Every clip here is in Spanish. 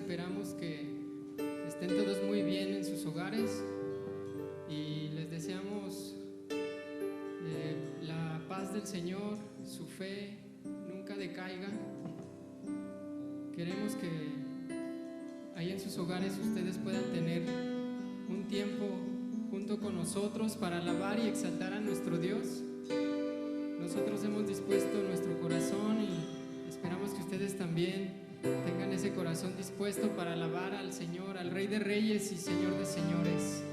esperamos que estén todos muy bien en sus hogares y les deseamos la paz del Señor, su fe nunca decaiga. Queremos que ahí en sus hogares ustedes puedan tener un tiempo junto con nosotros para alabar y exaltar a nuestro Dios. Nosotros hemos dispuesto nuestro corazón y esperamos que ustedes también tengan ese corazón dispuesto para alabar al Señor, al Rey de Reyes y Señor de Señores.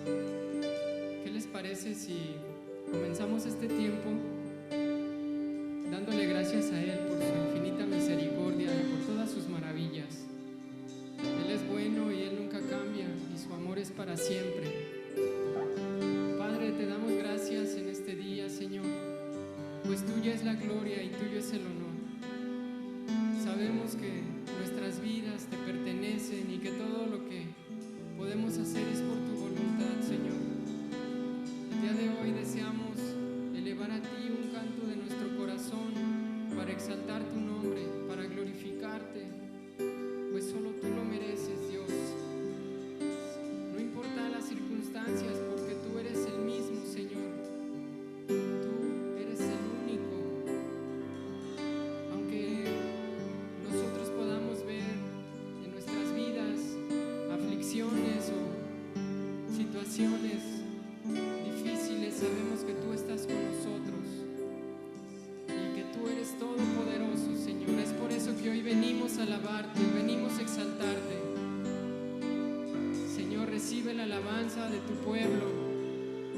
¿Qué les parece si comenzamos este tiempo dándole gracias a Él por su infinita misericordia y por todas sus maravillas? Él es bueno y Él nunca cambia y su amor es para siempre. Padre, te damos gracias en este día, Señor, pues tuya es la gloria y tuyo es el honor. Sabemos que nuestras vidas te pertenecen y que todo lo que podemos hacer es por tu voluntad, Señor. El día de hoy deseamos elevar a ti un canto de nuestro corazón para exaltar tu nombre, para glorificarte, pues solo tú lo mereces, Dios. No importa las circunstancias, porque tú eres el mismo, Señor. Tú eres el único. Aunque nosotros podamos ver en nuestras vidas aflicciones o situaciones difíciles, sabemos que tú estás con nosotros y que tú eres todopoderoso, Señor. Es por eso que hoy venimos a alabarte, venimos a exaltarte. Señor, recibe la alabanza de tu pueblo,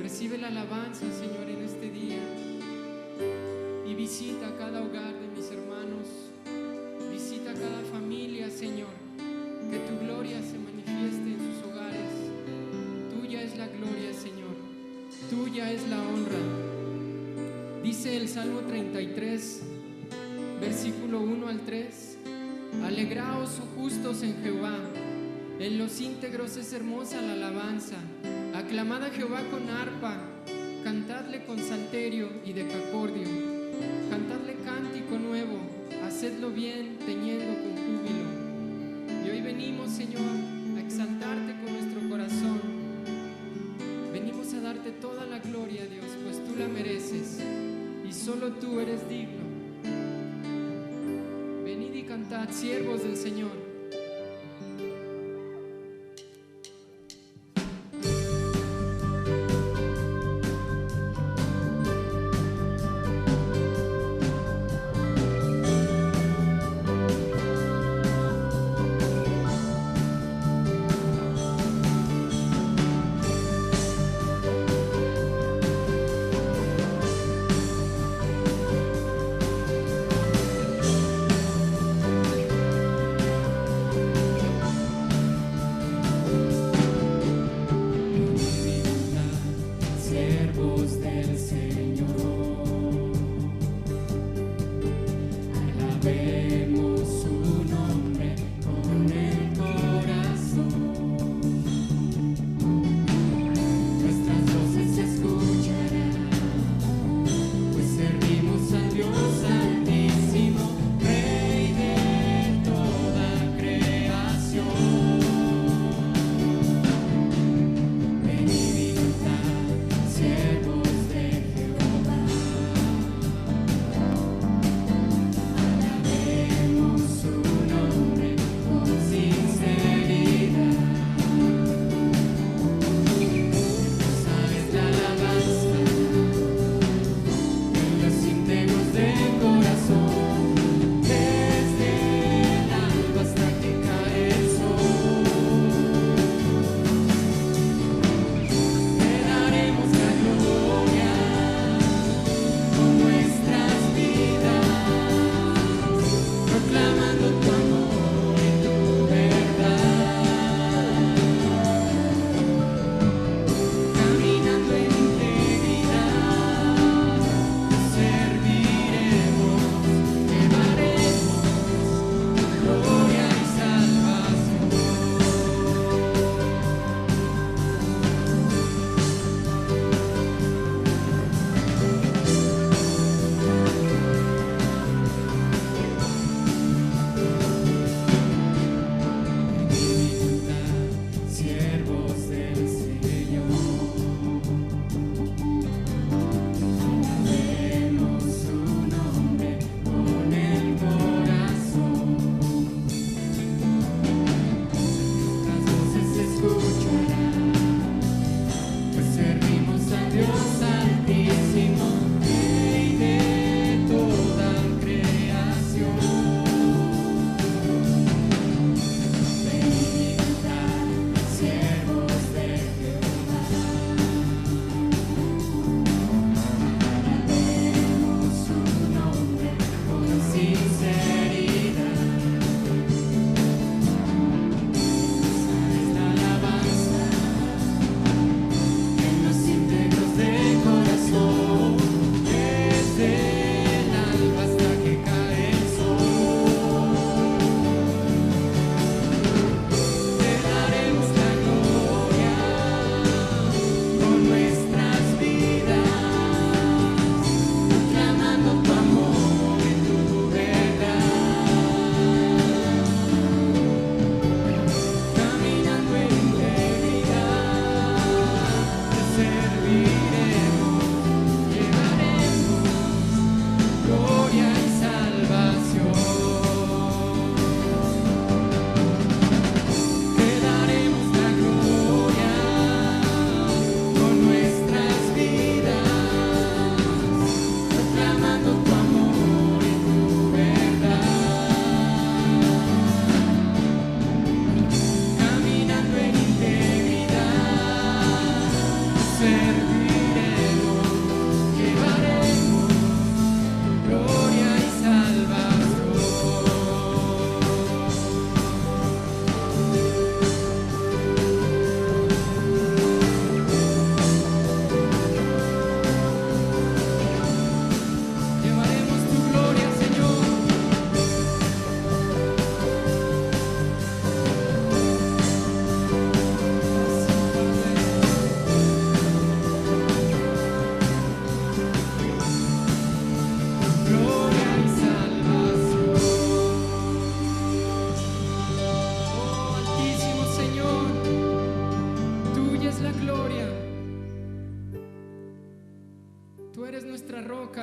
recibe la alabanza, Señor, en este día, y visita cada hogar de mis hermanos, visita cada familia, Señor, que tu gloria se manifieste en sus hogares. Tuya es la gloria, Señor, tuya es la honra. Dice el Salmo 33, versículo 1 al 3: Alegraos, oh justos, en Jehová, en los íntegros es hermosa la alabanza. Aclamad a Jehová con arpa, cantadle con salterio y decacordio, cantadle cántico nuevo, hacedlo bien, tañendo con júbilo. Y hoy venimos, Señor, a exaltarte con nuestro corazón. Venimos a darte toda la gloria, Dios, pues tú la mereces y solo tú eres digno. Venid y cantad, siervos del Señor.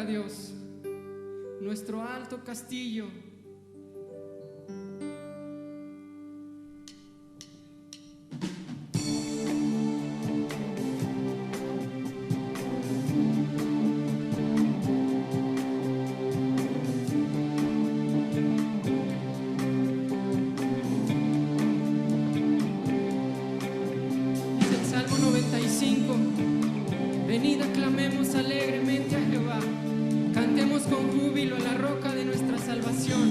roca, Dios, nuestro alto castillo. Venid, aclamemos alegremente a Jehová, cantemos con júbilo a la roca de nuestra salvación.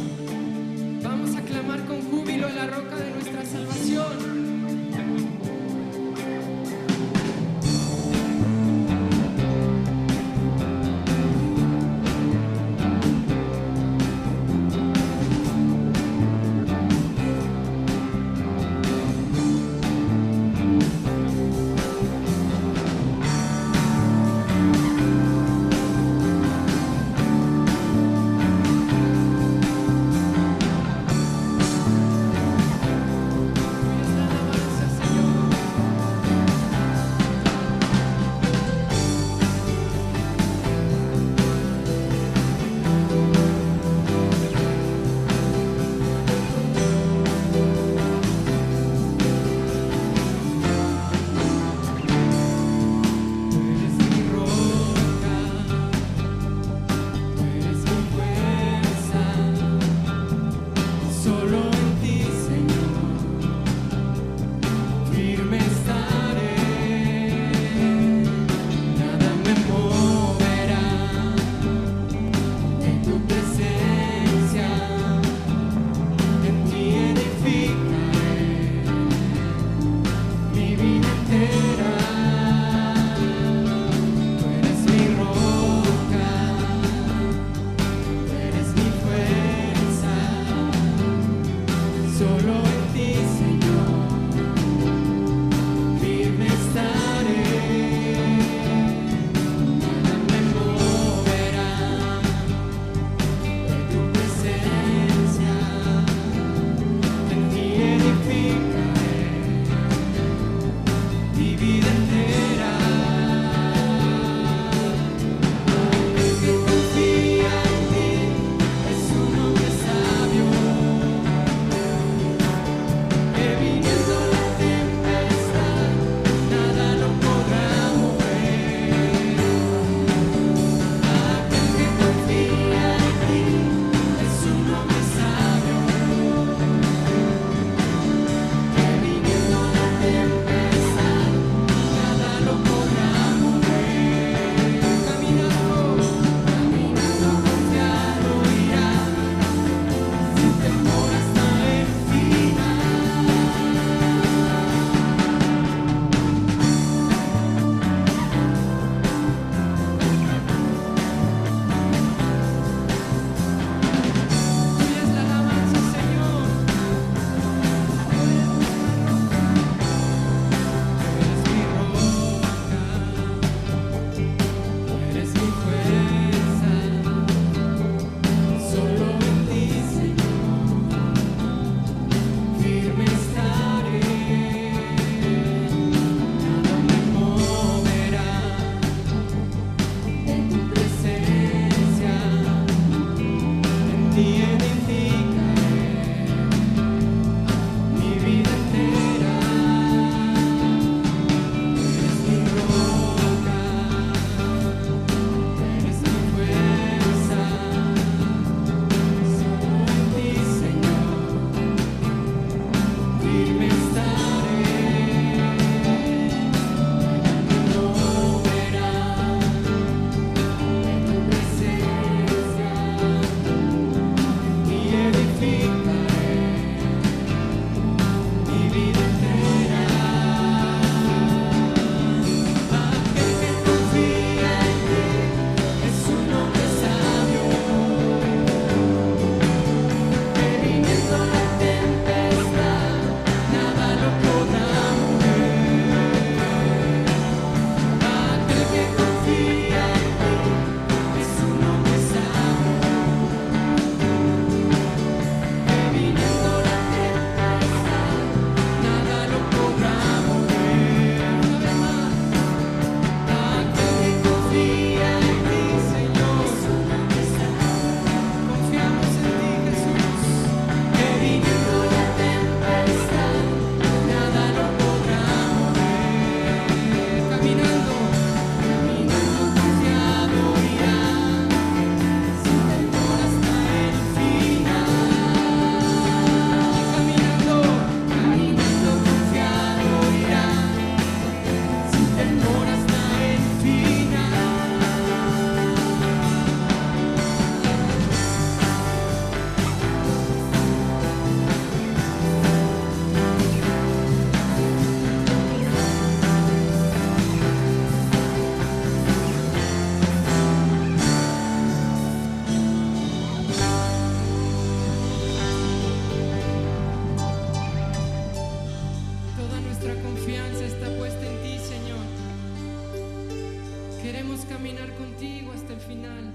caminar contigo hasta el final.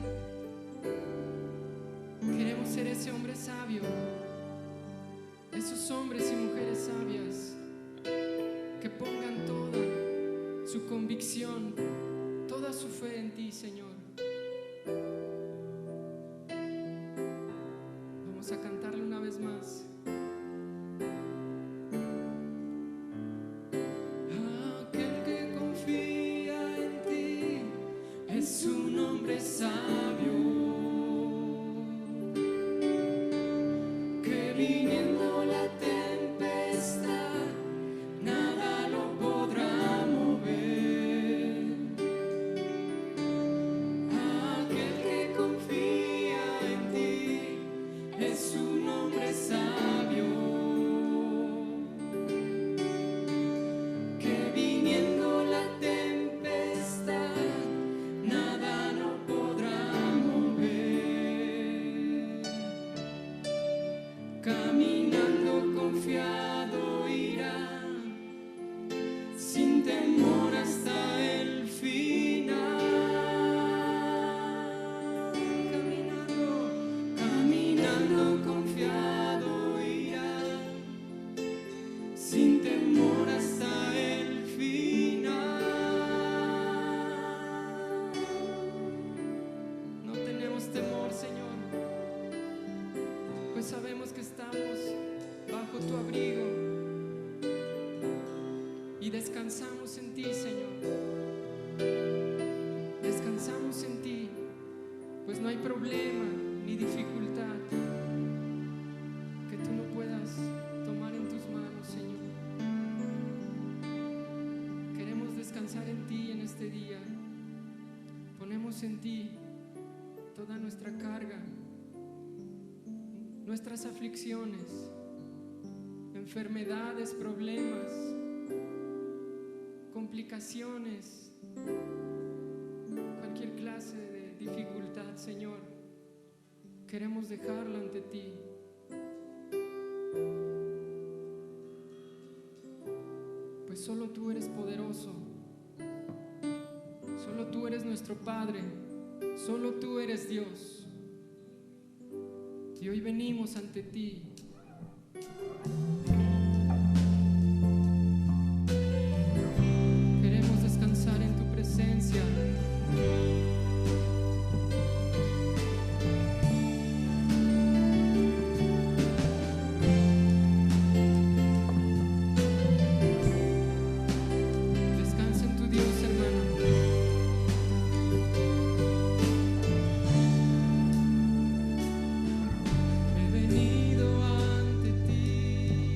Queremos ser ese hombre sabio, esos hombres y mujeres sabias que pongan toda su convicción, toda su fe en ti, Señor. Vamos a cantarle una vez más. Aquel que confía en ti es un hombre sabio, que viniendo la tempestad nada lo podrá mover. Aquel que confía en ti es un hombre sabio, que viniendo la tempestad nada lo podrá mover. Caminando confiado irá, sin temor hasta el final. Caminando confiado irá, sin temor hasta el final. No tenemos temor, Señor, pues sabemos que estamos bajo tu abrigo y descansamos en ti, Señor. Descansamos en ti, pues no hay problema ni dificultad que tú no puedas tomar en tus manos, Señor. Queremos descansar en ti en este día. Ponemos en ti toda nuestra carga, nuestras aflicciones, enfermedades, problemas, complicaciones, cualquier clase de dificultad, Señor. Queremos dejarla ante ti. Pues solo tú eres poderoso, solo tú eres nuestro Padre, solo tú eres Dios. Y hoy venimos ante ti. Queremos descansar en tu presencia. Descansa en tu Dios, hermano. He venido ante ti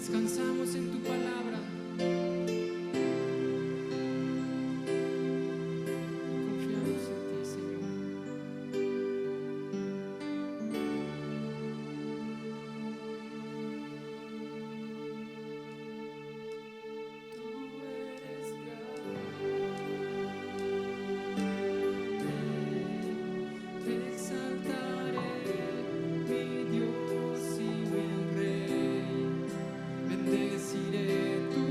Descansamos en tu palabra. Confiamos en ti, Señor. Tú eres grande, te exaltaré, mi Dios y mi Rey. Bendeciré tu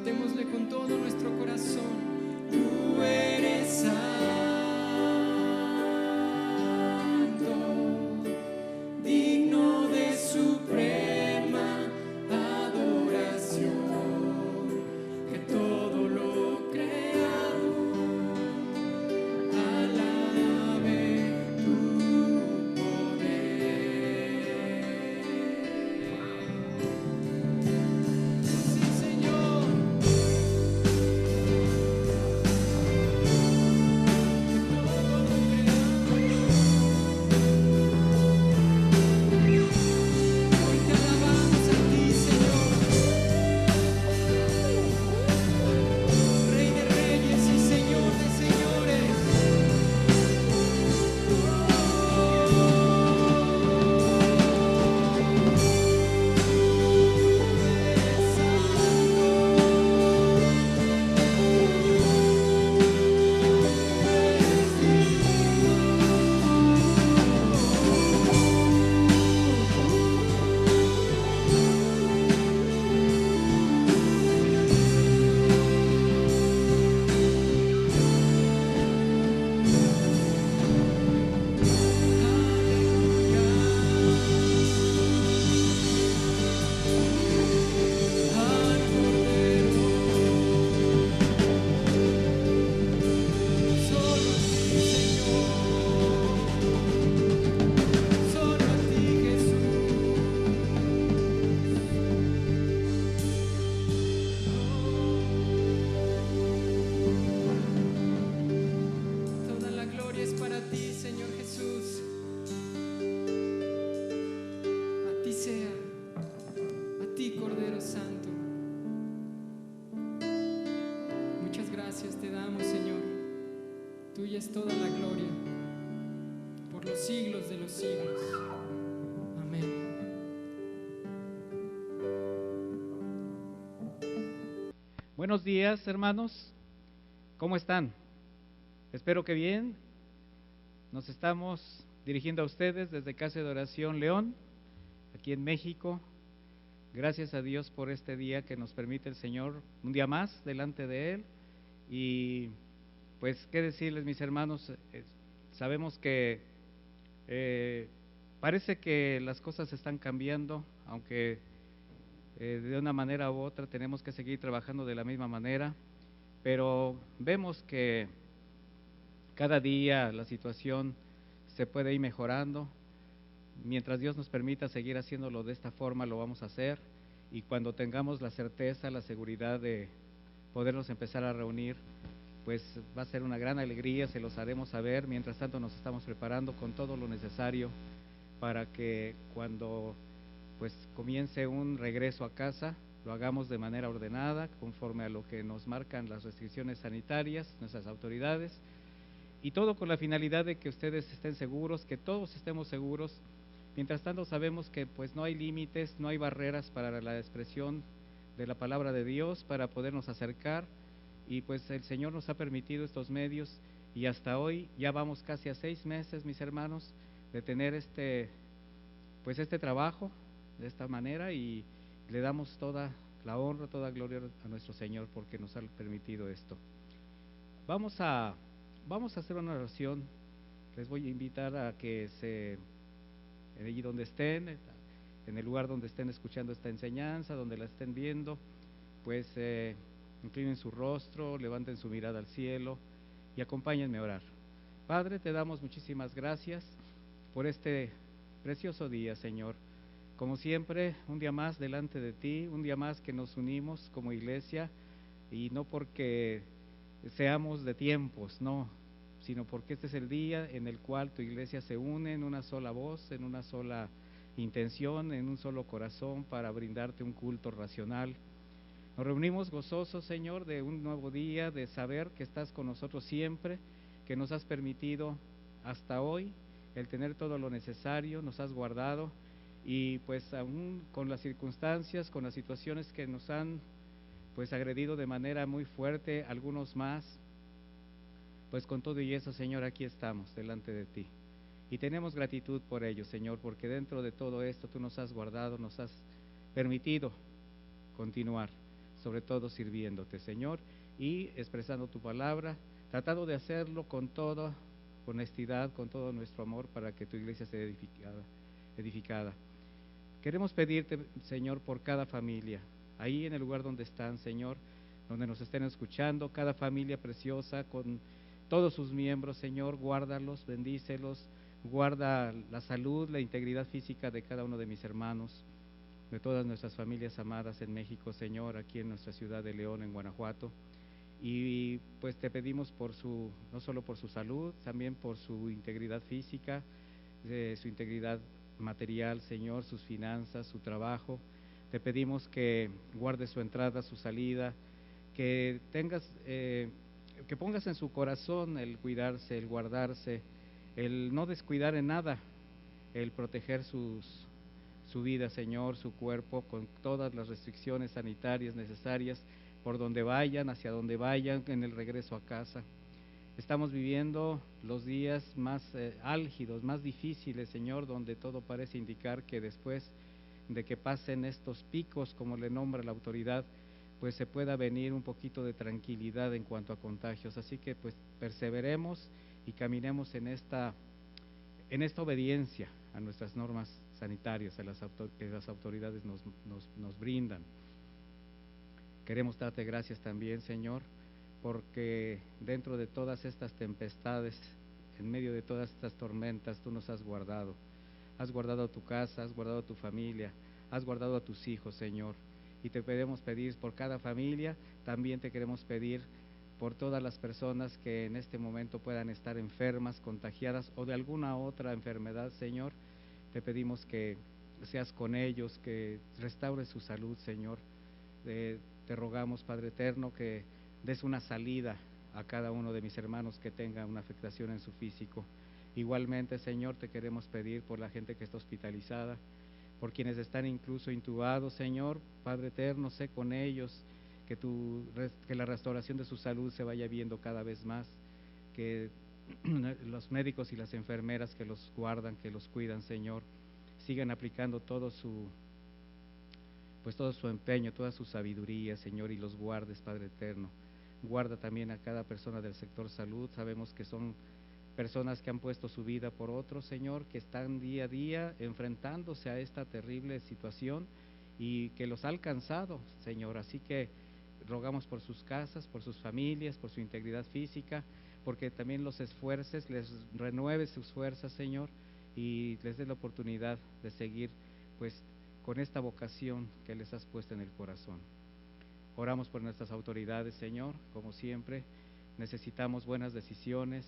Cantémosle con todo nuestro corazón. Tú eres santo, digno de suprema adoración, que todo lo creado alabe tu poder. Sí, Señor. Hoy te alabamos a ti, Señor, Rey de reyes y Señor de señores. Al Cordero, solo a ti, Señor, solo a ti, Jesús. Toda la gloria es para ti, Señor Jesús. A ti sea, a ti, Cordero Santo. Muchas gracias te damos, Señor. Tuya es toda la gloria, por los siglos de los siglos. Amén. Buenos días, hermanos. ¿Cómo están? Espero que bien. Nos estamos dirigiendo a ustedes desde Casa de Oración León, aquí en México. Gracias a Dios por este día que nos permite el Señor, un día más delante de Él. Y pues, ¿qué decirles, mis hermanos? Sabemos que parece que las cosas están cambiando, aunque de una manera u otra tenemos que seguir trabajando de la misma manera, pero vemos que cada día la situación se puede ir mejorando. Mientras Dios nos permita seguir haciéndolo de esta forma, lo vamos a hacer, y cuando tengamos la certeza, la seguridad de podernos empezar a reunir, pues va a ser una gran alegría, se los haremos saber. Mientras tanto nos estamos preparando con todo lo necesario para que cuando pues comience un regreso a casa, lo hagamos de manera ordenada, conforme a lo que nos marcan las restricciones sanitarias, nuestras autoridades, y todo con la finalidad de que ustedes estén seguros, que todos estemos seguros. Mientras tanto sabemos que pues no hay límites, no hay barreras para la expresión de la palabra de Dios, para podernos acercar, y pues el Señor nos ha permitido estos medios, y hasta hoy ya vamos casi a 6 meses, mis hermanos, de tener este trabajo de esta manera, y le damos toda la honra, toda gloria a nuestro Señor porque nos ha permitido esto. Vamos a hacer una oración. Les voy a invitar a que allí donde estén, en el lugar donde estén escuchando esta enseñanza, donde la estén viendo, pues inclinen su rostro, levanten su mirada al cielo y acompáñenme a orar. Padre, te damos muchísimas gracias por este precioso día, Señor. Como siempre, un día más delante de ti, un día más que nos unimos como iglesia, y no porque seamos de tiempos, no, sino porque este es el día en el cual tu iglesia se une en una sola voz, en una sola intención, en un solo corazón, para brindarte un culto racional. Nos reunimos gozosos, Señor, de un nuevo día, de saber que estás con nosotros siempre, que nos has permitido hasta hoy el tener todo lo necesario, nos has guardado, y pues aún con las circunstancias, con las situaciones que nos han pues agredido de manera muy fuerte, algunos más, pues con todo y eso, Señor, aquí estamos delante de ti, y tenemos gratitud por ello, Señor, porque dentro de todo esto tú nos has guardado, nos has permitido continuar. sobre todo sirviéndote, Señor, y expresando tu palabra, tratando de hacerlo con toda honestidad, con todo nuestro amor, para que tu iglesia sea edificada. Queremos pedirte, Señor, por cada familia, ahí en el lugar donde están, Señor, donde nos estén escuchando, cada familia preciosa, con todos sus miembros, Señor, guárdalos, bendícelos, guarda la salud, la integridad física de cada uno de mis hermanos, de todas nuestras familias amadas en México, Señor, aquí en nuestra ciudad de León, en Guanajuato. Y pues te pedimos no solo por su salud, también por su integridad física, su integridad material, Señor, sus finanzas, su trabajo. Te pedimos que guardes su entrada, su salida, que que pongas en su corazón el cuidarse, el guardarse, el no descuidar en nada, el proteger su vida, Señor, su cuerpo, con todas las restricciones sanitarias necesarias, por donde vayan, hacia donde vayan, en el regreso a casa. Estamos viviendo los días más álgidos, más difíciles, Señor, donde todo parece indicar que después de que pasen estos picos, como le nombra la autoridad, pues se pueda venir un poquito de tranquilidad en cuanto a contagios. Así que pues perseveremos y caminemos en esta obediencia a nuestras normas sanitarias, que las autoridades nos brindan. Queremos darte gracias también, Señor, porque dentro de todas estas tempestades, en medio de todas estas tormentas, tú nos has guardado. Has guardado a tu casa, has guardado a tu familia, has guardado a tus hijos, Señor. Y te queremos pedir por cada familia, también te queremos pedir por todas las personas que en este momento puedan estar enfermas, contagiadas o de alguna otra enfermedad, Señor. Te pedimos que seas con ellos, que restaures su salud, Señor. Te rogamos, Padre eterno, que des una salida a cada uno de mis hermanos que tenga una afectación en su físico. Igualmente, Señor, te queremos pedir por la gente que está hospitalizada, por quienes están incluso intubados, Señor. Padre eterno, sé con ellos, que la restauración de su salud se vaya viendo cada vez más, que los médicos y las enfermeras que los guardan, que los cuidan, Señor, sigan aplicando todo su empeño, toda su sabiduría, Señor, y los guardes, Padre eterno. Guarda también a cada persona del sector salud. Sabemos que son personas que han puesto su vida por otros, Señor, que están día a día enfrentándose a esta terrible situación y que los ha alcanzado, Señor. Así que rogamos por sus casas, por sus familias, por su integridad física, porque también los esfuerces, les renueves sus fuerzas, Señor, y les des la oportunidad de seguir, pues, con esta vocación que les has puesto en el corazón. Oramos por nuestras autoridades, Señor, como siempre. Necesitamos buenas decisiones,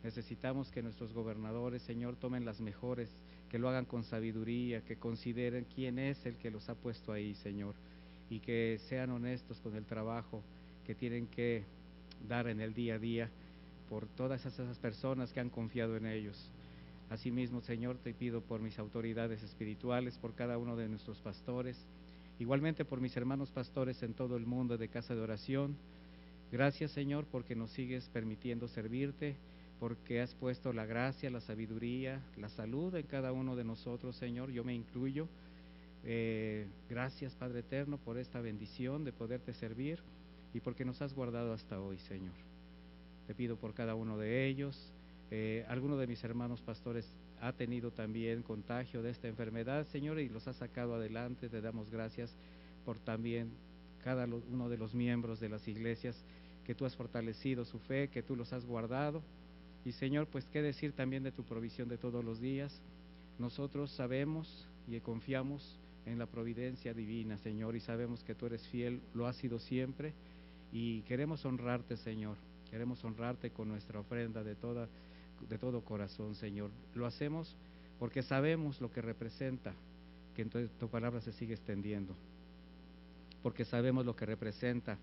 necesitamos que nuestros gobernadores, Señor, tomen las mejores, que lo hagan con sabiduría, que consideren quién es el que los ha puesto ahí, Señor, y que sean honestos con el trabajo que tienen que dar en el día a día por todas esas personas que han confiado en ellos. Asimismo, Señor, te pido por mis autoridades espirituales, por cada uno de nuestros pastores, igualmente por mis hermanos pastores en todo el mundo de Casa de Oración. Gracias, Señor, porque nos sigues permitiendo servirte, porque has puesto la gracia, la sabiduría, la salud en cada uno de nosotros, Señor, yo me incluyo. Gracias, Padre eterno, por esta bendición de poderte servir y porque nos has guardado hasta hoy, Señor. Te pido por cada uno de ellos. Alguno de mis hermanos pastores ha tenido también contagio de esta enfermedad, Señor, y los ha sacado adelante. Te damos gracias por también cada uno de los miembros de las iglesias, que tú has fortalecido su fe, que tú los has guardado. Y Señor, pues qué decir también de tu provisión de todos los días. Nosotros sabemos y confiamos en la providencia divina, Señor, y sabemos que tú eres fiel, lo has sido siempre, y queremos honrarte, Señor. Queremos honrarte con nuestra ofrenda de todo corazón, Señor. Lo hacemos porque sabemos lo que representa que entonces tu palabra se sigue extendiendo, porque sabemos lo que representa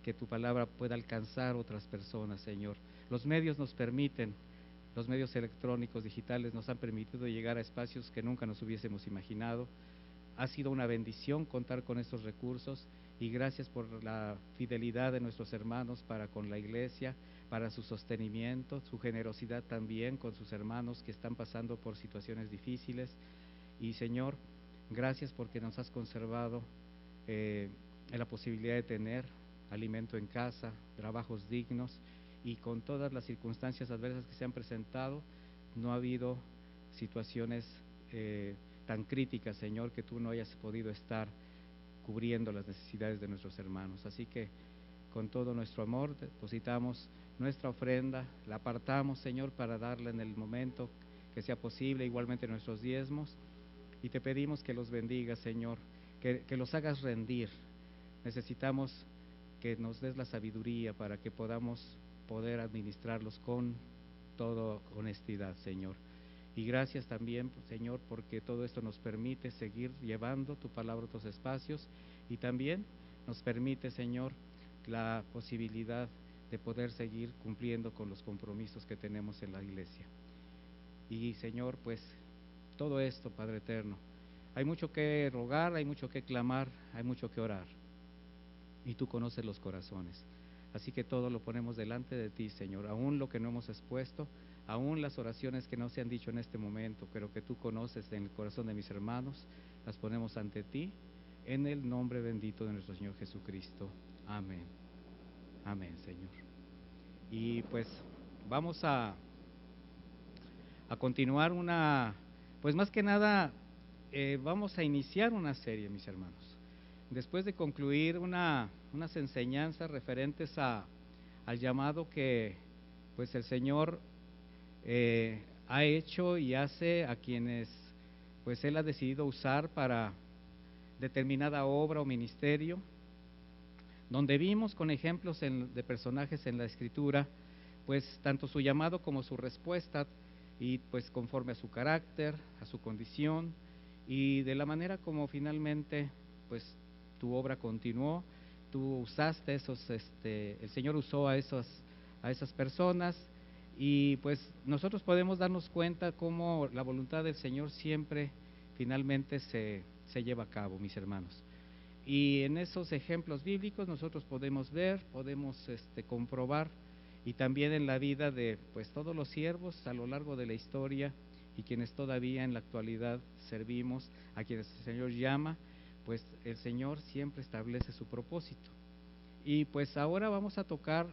que tu palabra pueda alcanzar otras personas, Señor. Los medios nos permiten, los medios electrónicos, digitales, nos han permitido llegar a espacios que nunca nos hubiésemos imaginado. Ha sido una bendición contar con estos recursos, y gracias por la fidelidad de nuestros hermanos para con la iglesia, para su sostenimiento, su generosidad también con sus hermanos que están pasando por situaciones difíciles. Y Señor, gracias porque nos has conservado la posibilidad de tener alimento en casa, trabajos dignos, y con todas las circunstancias adversas que se han presentado, no ha habido situaciones tan críticas, Señor, que tú no hayas podido estar cubriendo las necesidades de nuestros hermanos. Así que con todo nuestro amor depositamos nuestra ofrenda, la apartamos, Señor, para darla en el momento que sea posible, igualmente nuestros diezmos, y te pedimos que los bendigas, Señor, que los hagas rendir. Necesitamos que nos des la sabiduría para que podamos poder administrarlos con toda honestidad, Señor. Y gracias también, Señor, porque todo esto nos permite seguir llevando tu palabra a otros espacios, y también nos permite, Señor, la posibilidad de poder seguir cumpliendo con los compromisos que tenemos en la iglesia. Y, Señor, pues todo esto, Padre eterno, hay mucho que rogar, hay mucho que clamar, hay mucho que orar, y tú conoces los corazones. Así que todo lo ponemos delante de ti, Señor, aún lo que no hemos expuesto, aún las oraciones que no se han dicho en este momento, pero que tú conoces en el corazón de mis hermanos, las ponemos ante ti, en el nombre bendito de nuestro Señor Jesucristo. Amén. Amén, Señor. Y pues vamos a continuar pues más que nada, vamos a iniciar una serie, mis hermanos. Después de concluir unas enseñanzas referentes al llamado que pues el Señor ha hecho y hace a quienes pues Él ha decidido usar para determinada obra o ministerio, donde vimos con ejemplos de personajes en la Escritura, pues tanto su llamado como su respuesta, y pues conforme a su carácter, a su condición, y de la manera como finalmente pues tu obra continuó. Tú usaste el Señor usó a esas personas, y pues nosotros podemos darnos cuenta cómo la voluntad del Señor siempre finalmente se lleva a cabo, mis hermanos. Y en esos ejemplos bíblicos nosotros podemos ver, podemos comprobar, y también en la vida de pues todos los siervos a lo largo de la historia, y quienes todavía en la actualidad servimos, a quienes el Señor llama, pues el Señor siempre establece su propósito. Y pues ahora vamos a tocar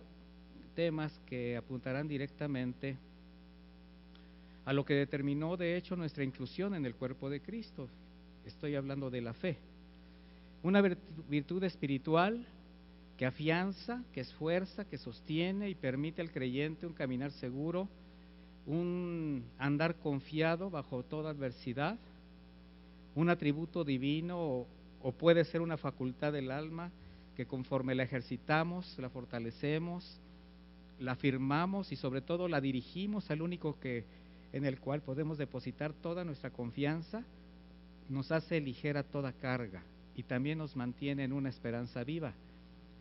temas que apuntarán directamente a lo que determinó de hecho nuestra inclusión en el cuerpo de Cristo. Estoy hablando de la fe, una virtud espiritual que afianza, que esfuerza, que sostiene y permite al creyente un caminar seguro, un andar confiado bajo toda adversidad, un atributo divino o puede ser una facultad del alma que conforme la ejercitamos, la fortalecemos, la afirmamos y sobre todo la dirigimos al único en el cual podemos depositar toda nuestra confianza, nos hace ligera toda carga y también nos mantiene en una esperanza viva.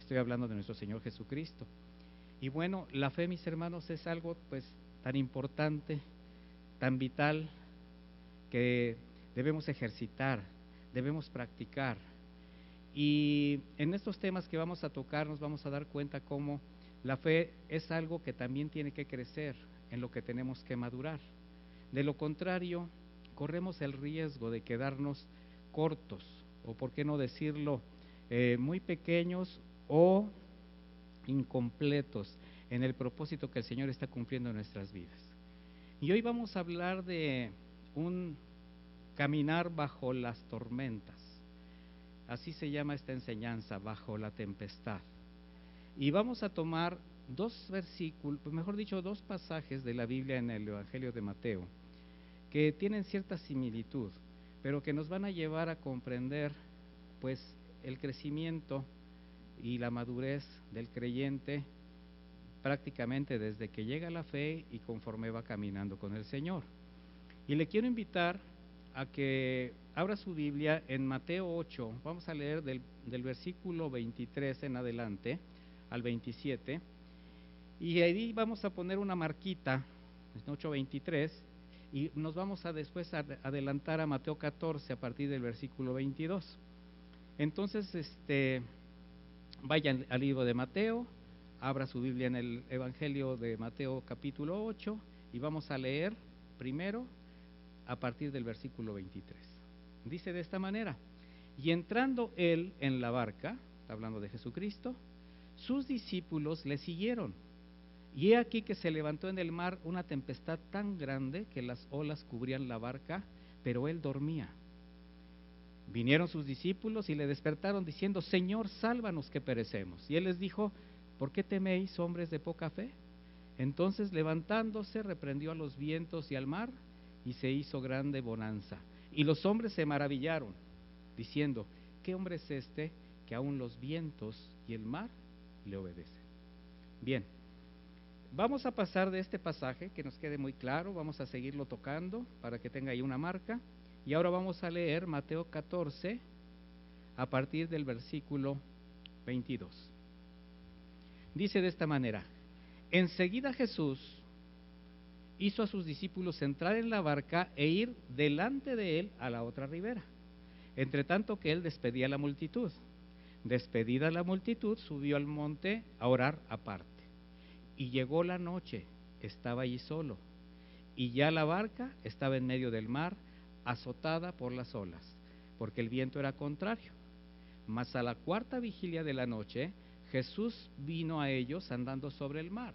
Estoy hablando de nuestro Señor Jesucristo. Y bueno, la fe, mis hermanos, es algo pues tan importante, tan vital, que debemos ejercitar, debemos practicar. Y en estos temas que vamos a tocar nos vamos a dar cuenta cómo la fe es algo que también tiene que crecer, en lo que tenemos que madurar. De lo contrario, corremos el riesgo de quedarnos cortos, o por qué no decirlo, muy pequeños o incompletos en el propósito que el Señor está cumpliendo en nuestras vidas. Y hoy vamos a hablar de un caminar bajo las tormentas. Así se llama esta enseñanza, bajo la tempestad. Y vamos a tomar dos pasajes de la Biblia en el Evangelio de Mateo, que tienen cierta similitud, pero que nos van a llevar a comprender pues el crecimiento y la madurez del creyente prácticamente desde que llega a la fe y conforme va caminando con el Señor. Y le quiero invitar a que abra su Biblia en Mateo 8, vamos a leer del versículo 23 en adelante al 27, y ahí vamos a poner una marquita, 8:23, y nos vamos a después adelantar a Mateo 14 a partir del versículo 22. Entonces, vayan al libro de Mateo, abra su Biblia en el Evangelio de Mateo capítulo 8 y vamos a leer primero a partir del versículo 23. Dice de esta manera: y entrando él en la barca, está hablando de Jesucristo, sus discípulos le siguieron. Y he aquí que se levantó en el mar una tempestad tan grande que las olas cubrían la barca, pero él dormía. Vinieron sus discípulos y le despertaron diciendo: Señor, sálvanos que perecemos. Y él les dijo: ¿por qué teméis, hombres de poca fe? Entonces, levantándose, reprendió a los vientos y al mar, y se hizo grande bonanza. Y los hombres se maravillaron, diciendo: ¿qué hombre es este que aún los vientos y el mar le obedecen? Bien, vamos a pasar de este pasaje, que nos quede muy claro, vamos a seguirlo tocando para que tenga ahí una marca. Y ahora vamos a leer Mateo 14 a partir del versículo 22. Dice de esta manera: enseguida Jesús hizo a sus discípulos entrar en la barca e ir delante de él a la otra ribera, entre tanto que él despedía a la multitud. Despedida la multitud, subió al monte a orar aparte. Y llegó la noche, estaba allí solo, y ya la barca estaba en medio del mar, azotada por las olas, porque el viento era contrario. Mas a la cuarta vigilia de la noche, Jesús vino a ellos andando sobre el mar.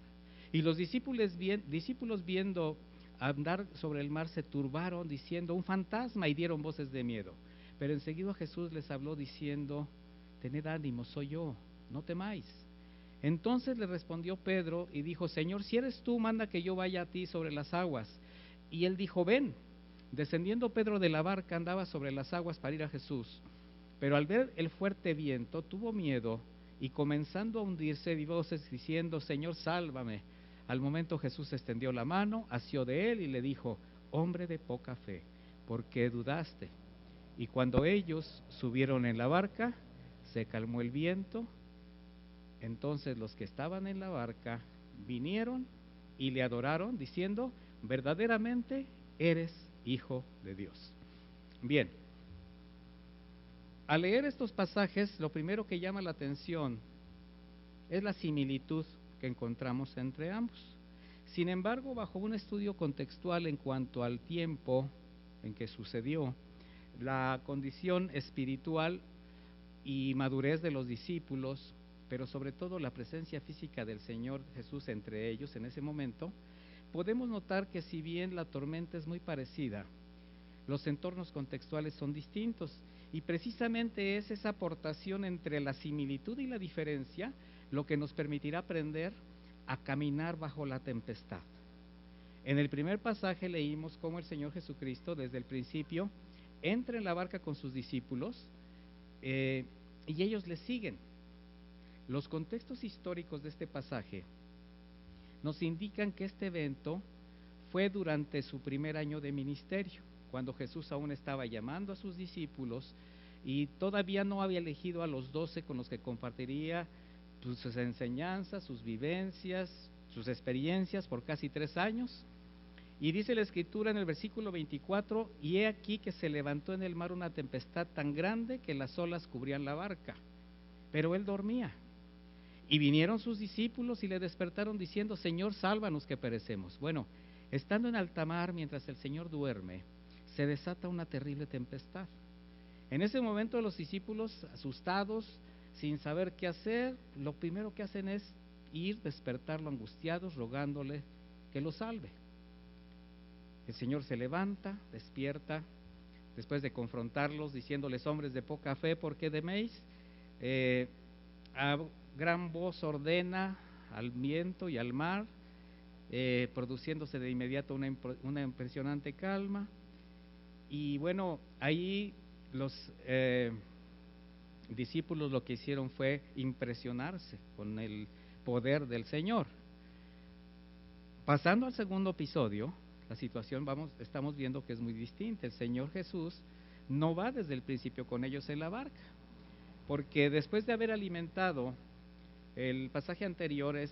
Y los discípulos viendo andar sobre el mar se turbaron, diciendo: un fantasma, y dieron voces de miedo. Pero enseguida Jesús les habló diciendo: tened ánimo, soy yo, no temáis. Entonces le respondió Pedro y dijo: Señor, si eres tú, manda que yo vaya a ti sobre las aguas. Y él dijo: ven. Descendiendo Pedro de la barca, andaba sobre las aguas para ir a Jesús. Pero al ver el fuerte viento, tuvo miedo, y comenzando a hundirse, dio voces diciendo: Señor, sálvame. Al momento Jesús extendió la mano, asió de él y le dijo: hombre de poca fe, ¿por qué dudaste? Y cuando ellos subieron en la barca, se calmó el viento. Entonces los que estaban en la barca vinieron y le adoraron, diciendo: verdaderamente eres Hijo de Dios. Bien, al leer estos pasajes, lo primero que llama la atención es la similitud que encontramos entre ambos. Sin embargo, bajo un estudio contextual en cuanto al tiempo en que sucedió, la condición espiritual y madurez de los discípulos, pero sobre todo la presencia física del Señor Jesús entre ellos en ese momento, podemos notar que si bien la tormenta es muy parecida, los entornos contextuales son distintos, y precisamente es esa aportación entre la similitud y la diferencia lo que nos permitirá aprender a caminar bajo la tempestad. En el primer pasaje leímos cómo el Señor Jesucristo desde el principio entra en la barca con sus discípulos y ellos le siguen. Los contextos históricos de este pasaje nos indican que este evento fue durante su primer año de ministerio, cuando Jesús aún estaba llamando a sus discípulos y todavía no había elegido a los 12 con los que compartiría sus enseñanzas, sus vivencias, sus experiencias por casi 3 años. Y dice la Escritura en el versículo 24: y he aquí que se levantó en el mar una tempestad tan grande que las olas cubrían la barca, pero él dormía. Y vinieron sus discípulos y le despertaron diciendo: Señor, sálvanos que perecemos. Bueno, estando en alta mar mientras el Señor duerme, se desata una terrible tempestad. En ese momento los discípulos, asustados, sin saber qué hacer, lo primero que hacen es ir, despertarlo angustiados, rogándole que lo salve. El Señor se levanta, despierta, después de confrontarlos, diciéndoles: hombres de poca fe, ¿por qué teméis? A gran voz ordena al viento y al mar, produciéndose de inmediato una impresionante calma. Y bueno, ahí los discípulos lo que hicieron fue impresionarse con el poder del Señor. Pasando al segundo episodio, la situación estamos viendo que es muy distinta. El Señor Jesús no va desde el principio con ellos en la barca, porque después de haber alimentado, el pasaje anterior es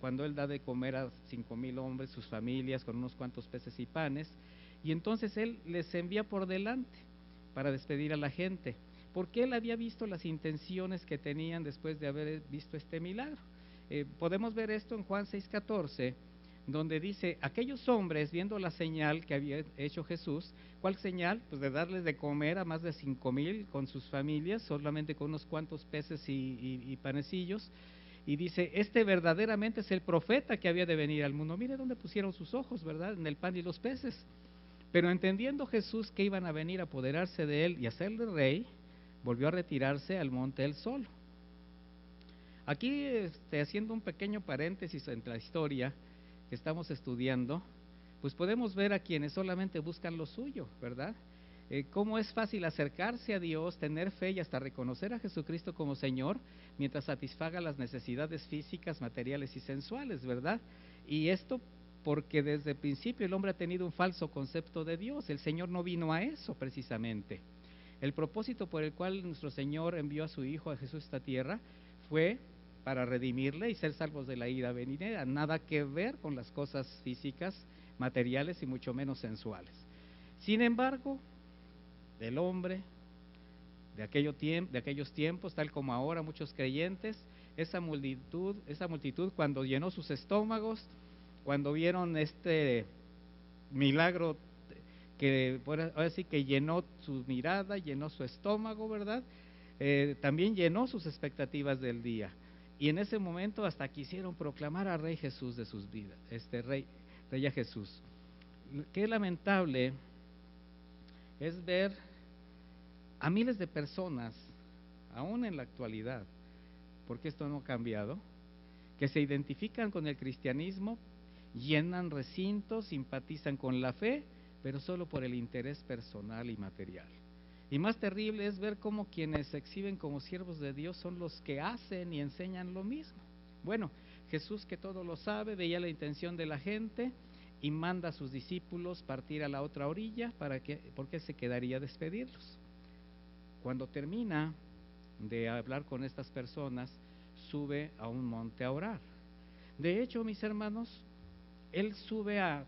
cuando Él da de comer a 5,000 hombres, sus familias, con unos cuantos peces y panes, y entonces Él les envía por delante para despedir a la gente, porque Él había visto las intenciones que tenían después de haber visto este milagro. Podemos ver esto en Juan 6:14, donde dice, aquellos hombres viendo la señal que había hecho Jesús, ¿cuál señal? Pues de darles de comer a más de 5,000 con sus familias, solamente con unos cuantos peces y panecillos, y dice, este verdaderamente es el profeta que había de venir al mundo. Mire dónde pusieron sus ojos, ¿verdad? En el pan y los peces. Pero entendiendo Jesús que iban a venir a apoderarse de él y hacerle rey, volvió a retirarse al monte él solo. Aquí, haciendo un pequeño paréntesis entre la historia que estamos estudiando, pues podemos ver a quienes solamente buscan lo suyo, ¿verdad? Cómo es fácil acercarse a Dios, tener fe y hasta reconocer a Jesucristo como Señor, mientras satisfaga las necesidades físicas, materiales y sensuales, ¿verdad? Y esto porque desde el principio el hombre ha tenido un falso concepto de Dios. El Señor no vino a eso precisamente. El propósito por el cual nuestro Señor envió a su Hijo a Jesús a esta tierra fue para redimirle y ser salvos de la ira venidera, nada que ver con las cosas físicas, materiales y mucho menos sensuales. Sin embargo, del hombre de aquellos tiempos, tal como ahora muchos creyentes, esa multitud cuando llenó sus estómagos, cuando vieron este milagro que ahora sí que llenó su mirada, llenó su estómago, ¿verdad? También llenó sus expectativas del día. Y en ese momento hasta quisieron proclamar a Rey Jesús de sus vidas, Rey a Jesús. Qué lamentable es ver a miles de personas, aún en la actualidad, porque esto no ha cambiado, que se identifican con el cristianismo, llenan recintos, simpatizan con la fe, pero solo por el interés personal y material. Y más terrible es ver cómo quienes se exhiben como siervos de Dios son los que hacen y enseñan lo mismo. Bueno, Jesús, que todo lo sabe, veía la intención de la gente y manda a sus discípulos partir a la otra orilla porque se quedaría a despedirlos. Cuando termina de hablar con estas personas, sube a un monte a orar. De hecho, mis hermanos, él sube a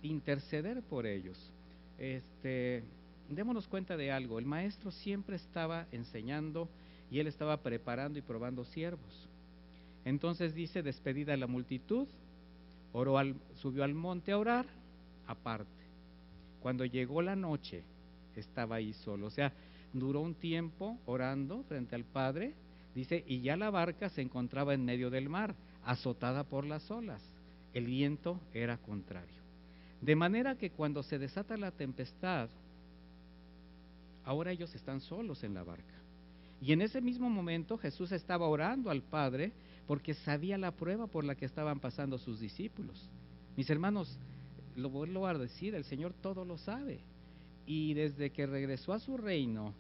interceder por ellos. Démonos cuenta de algo, el maestro siempre estaba enseñando y él estaba preparando y probando siervos. Entonces dice, despedida la multitud, subió al monte a orar aparte. Cuando llegó la noche, estaba ahí solo, o sea, duró un tiempo orando frente al Padre, dice, y ya la barca se encontraba en medio del mar, azotada por las olas, el viento era contrario. De manera que cuando se desata la tempestad, ahora ellos están solos en la barca. Y en ese mismo momento Jesús estaba orando al Padre porque sabía la prueba por la que estaban pasando sus discípulos. Mis hermanos, lo vuelvo a decir, el Señor todo lo sabe. Y desde que regresó a su reino,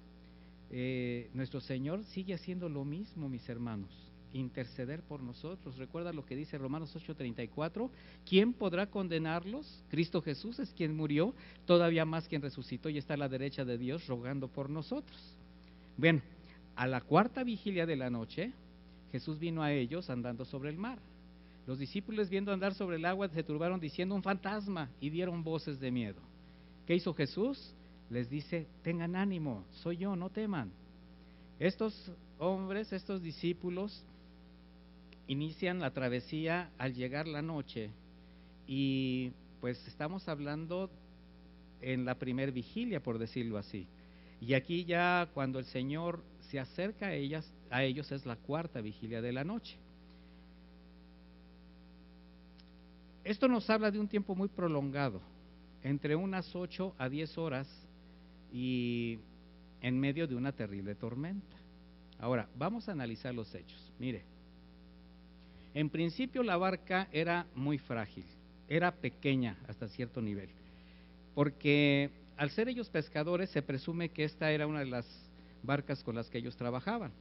nuestro Señor sigue haciendo lo mismo, mis hermanos, interceder por nosotros. Recuerda lo que dice Romanos 8:34, ¿quién podrá condenarlos? Cristo Jesús es quien murió, todavía más quien resucitó y está a la derecha de Dios rogando por nosotros. Bueno, a la cuarta vigilia de la noche, Jesús vino a ellos andando sobre el mar. Los discípulos, viendo andar sobre el agua, se turbaron diciendo, un fantasma, y dieron voces de miedo. ¿Qué hizo Jesús? Les dice, tengan ánimo, soy yo, no teman. Estos hombres, estos discípulos, inician la travesía al llegar la noche y pues estamos hablando en la primer vigilia, por decirlo así. Y aquí ya cuando el Señor se acerca a ellos es la cuarta vigilia de la noche. Esto nos habla de un tiempo muy prolongado, entre unas 8 a 10 horas y en medio de una terrible tormenta. Ahora, vamos a analizar los hechos. Mire, en principio la barca era muy frágil, era pequeña hasta cierto nivel, porque al ser ellos pescadores se presume que esta era una de las barcas con las que ellos trabajaban.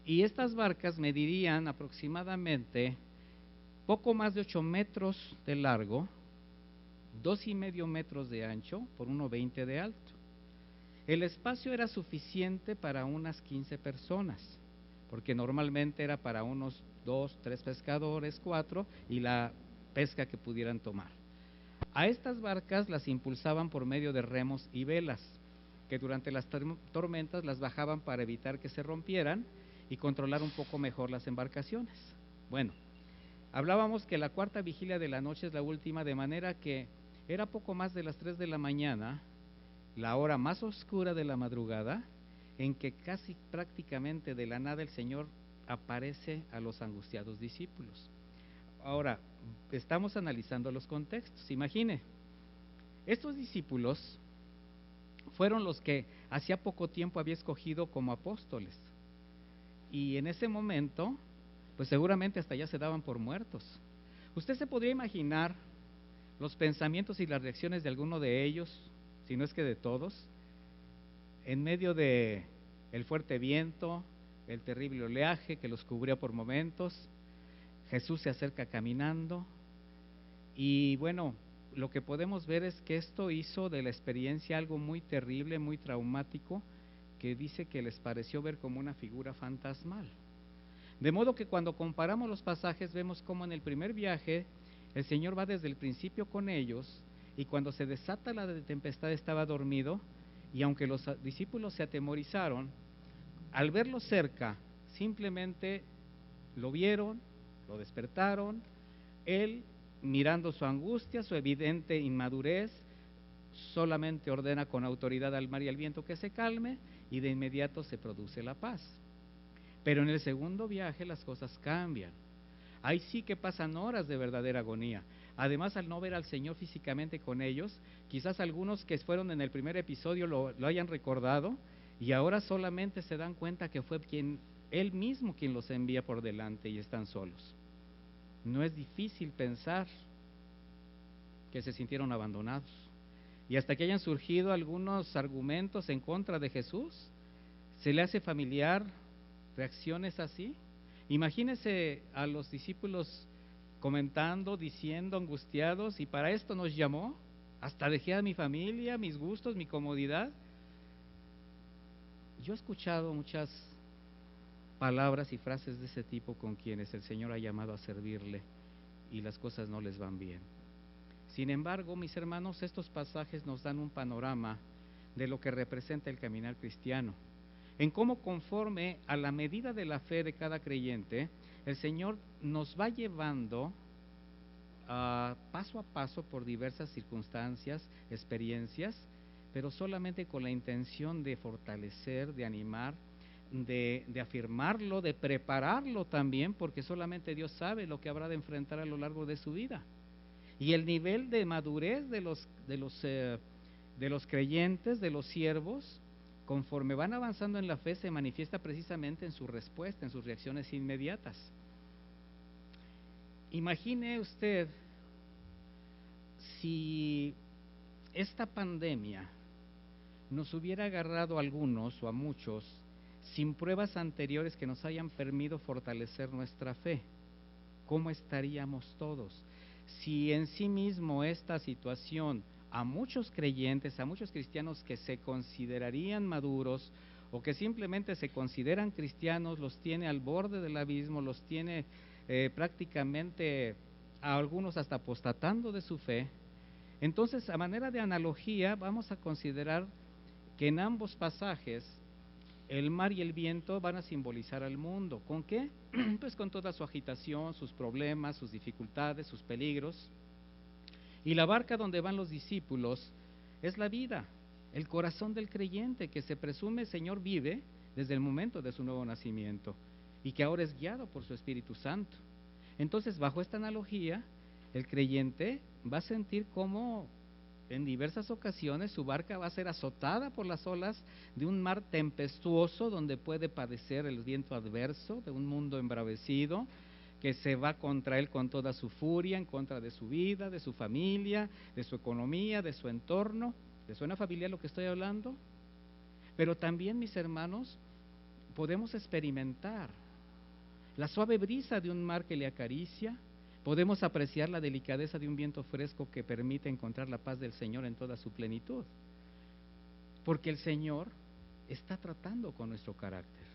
Y estas barcas medirían aproximadamente poco más de 8 metros de largo, 2,5 metros de ancho por 1,20 de alto. El espacio era suficiente para unas 15 personas, porque normalmente era para unos 2, 3 pescadores, 4, y la pesca que pudieran tomar. A estas barcas las impulsaban por medio de remos y velas, que durante las tormentas las bajaban para evitar que se rompieran y controlar un poco mejor las embarcaciones. Bueno, Hablábamos que la cuarta vigilia de la noche es la última, de manera que era poco más de las 3 de la mañana, la hora más oscura de la madrugada, en que casi prácticamente de la nada el Señor aparece a los angustiados discípulos. Ahora, estamos analizando los contextos. Imagine, estos discípulos fueron los que hacía poco tiempo había escogido como apóstoles, y en ese momento pues seguramente hasta ya se daban por muertos. Usted se podría imaginar los pensamientos y las reacciones de alguno de ellos, si no es que de todos, en medio de el fuerte viento, el terrible oleaje que los cubría por momentos. Jesús se acerca caminando, y bueno, lo que podemos ver es que esto hizo de la experiencia algo muy terrible, muy traumático, que dice que les pareció ver como una figura fantasmal. De modo que cuando comparamos los pasajes vemos cómo en el primer viaje el Señor va desde el principio con ellos, y cuando se desata la tempestad estaba dormido, y aunque los discípulos se atemorizaron, al verlo cerca simplemente lo vieron, lo despertaron. Él, mirando su angustia, su evidente inmadurez, solamente ordena con autoridad al mar y al viento que se calme, y de inmediato se produce la paz. Pero en el segundo viaje las cosas cambian. Ahí sí que pasan horas de verdadera agonía. Además, al no ver al Señor físicamente con ellos, quizás algunos que fueron en el primer episodio lo hayan recordado, y ahora solamente se dan cuenta que fue Él mismo quien los envía por delante, y están solos. No es difícil pensar que se sintieron abandonados. Y hasta que hayan surgido algunos argumentos en contra de Jesús, ¿se le hace familiar reacciones así? Imagínese a los discípulos comentando, diciendo, angustiados: ¿y para esto nos llamó? Hasta dejé a mi familia, mis gustos, mi comodidad. Yo he escuchado muchas palabras y frases de ese tipo con quienes el Señor ha llamado a servirle y las cosas no les van bien. Sin embargo, mis hermanos, estos pasajes nos dan un panorama de lo que representa el caminar cristiano, en cómo, conforme a la medida de la fe de cada creyente, el Señor nos va llevando paso a paso por diversas circunstancias, experiencias, pero solamente con la intención de fortalecer, de animar, de afirmarlo, de prepararlo también, porque solamente Dios sabe lo que habrá de enfrentar a lo largo de su vida. Y el nivel de madurez de los creyentes, de los siervos, conforme van avanzando en la fe, se manifiesta precisamente en su respuesta, en sus reacciones inmediatas. Imagine usted si esta pandemia nos hubiera agarrado a algunos o a muchos sin pruebas anteriores que nos hayan permitido fortalecer nuestra fe. ¿Cómo estaríamos todos? Si en sí mismo esta situación a muchos creyentes, a muchos cristianos que se considerarían maduros o que simplemente se consideran cristianos, los tiene al borde del abismo, los tiene prácticamente a algunos hasta apostatando de su fe, entonces, a manera de analogía, vamos a considerar que en ambos pasajes el mar y el viento van a simbolizar al mundo. ¿Con qué? Pues con toda su agitación, sus problemas, sus dificultades, sus peligros. Y la barca donde van los discípulos es la vida, el corazón del creyente, que se presume el Señor vive desde el momento de su nuevo nacimiento y que ahora es guiado por su Espíritu Santo. Entonces, bajo esta analogía, el creyente va a sentir cómo en diversas ocasiones su barca va a ser azotada por las olas de un mar tempestuoso, donde puede padecer el viento adverso de un mundo embravecido que se va contra él con toda su furia, en contra de su vida, de su familia, de su economía, de su entorno. ¿Les suena familiar lo que estoy hablando? Pero también, mis hermanos, podemos experimentar la suave brisa de un mar que le acaricia. Podemos apreciar la delicadeza de un viento fresco que permite encontrar la paz del Señor en toda su plenitud, porque el Señor está tratando con nuestro carácter.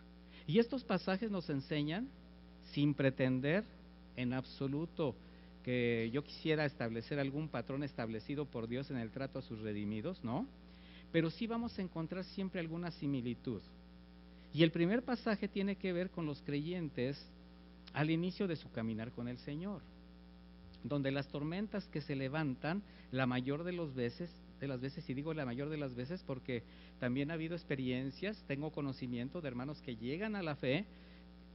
Y estos pasajes nos enseñan, sin pretender en absoluto que yo quisiera establecer algún patrón establecido por Dios en el trato a sus redimidos, ¿no? Pero sí vamos a encontrar siempre alguna similitud. Y el primer pasaje tiene que ver con los creyentes al inicio de su caminar con el Señor, donde las tormentas que se levantan, la mayor de las veces, y digo la mayor de las veces porque también ha habido experiencias, tengo conocimiento de hermanos que llegan a la fe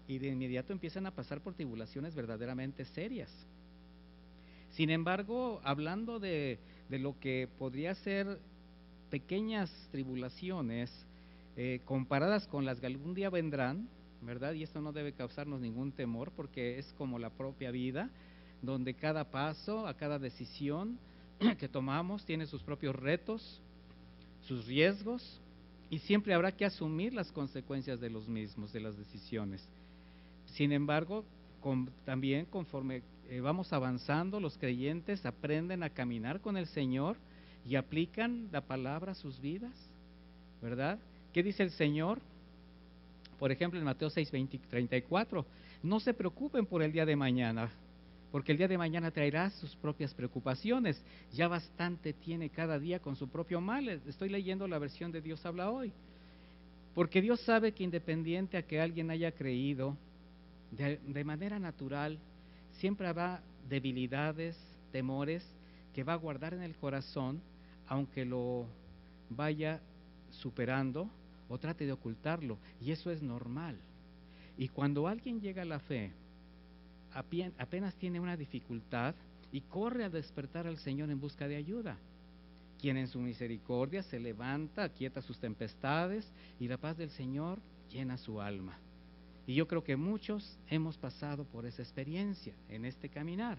y de inmediato empiezan a pasar por tribulaciones verdaderamente serias. Sin embargo, hablando de lo que podría ser pequeñas tribulaciones comparadas con las que algún día vendrán, ¿verdad? Y esto no debe causarnos ningún temor porque es como la propia vida, donde cada paso, a cada decisión que tomamos tiene sus propios retos, sus riesgos, y siempre habrá que asumir las consecuencias de los mismos, de las decisiones. Sin embargo, también conforme vamos avanzando, los creyentes aprenden a caminar con el Señor y aplican la palabra a sus vidas, ¿verdad? ¿Qué dice el Señor? Por ejemplo, en Mateo 6:34, no se preocupen por el día de mañana, porque el día de mañana traerá sus propias preocupaciones. Ya bastante tiene cada día con su propio mal. Estoy leyendo la versión de Dios habla hoy. Porque Dios sabe que independiente a que alguien haya creído, de manera natural, siempre habrá debilidades, temores que va a guardar en el corazón, aunque lo vaya superando o trate de ocultarlo. Y eso es normal. Y cuando alguien llega a la fe, apenas tiene una dificultad y corre a despertar al Señor en busca de ayuda, quien en su misericordia se levanta, aquieta sus tempestades y la paz del Señor llena su alma. Y yo creo que muchos hemos pasado por esa experiencia en este caminar.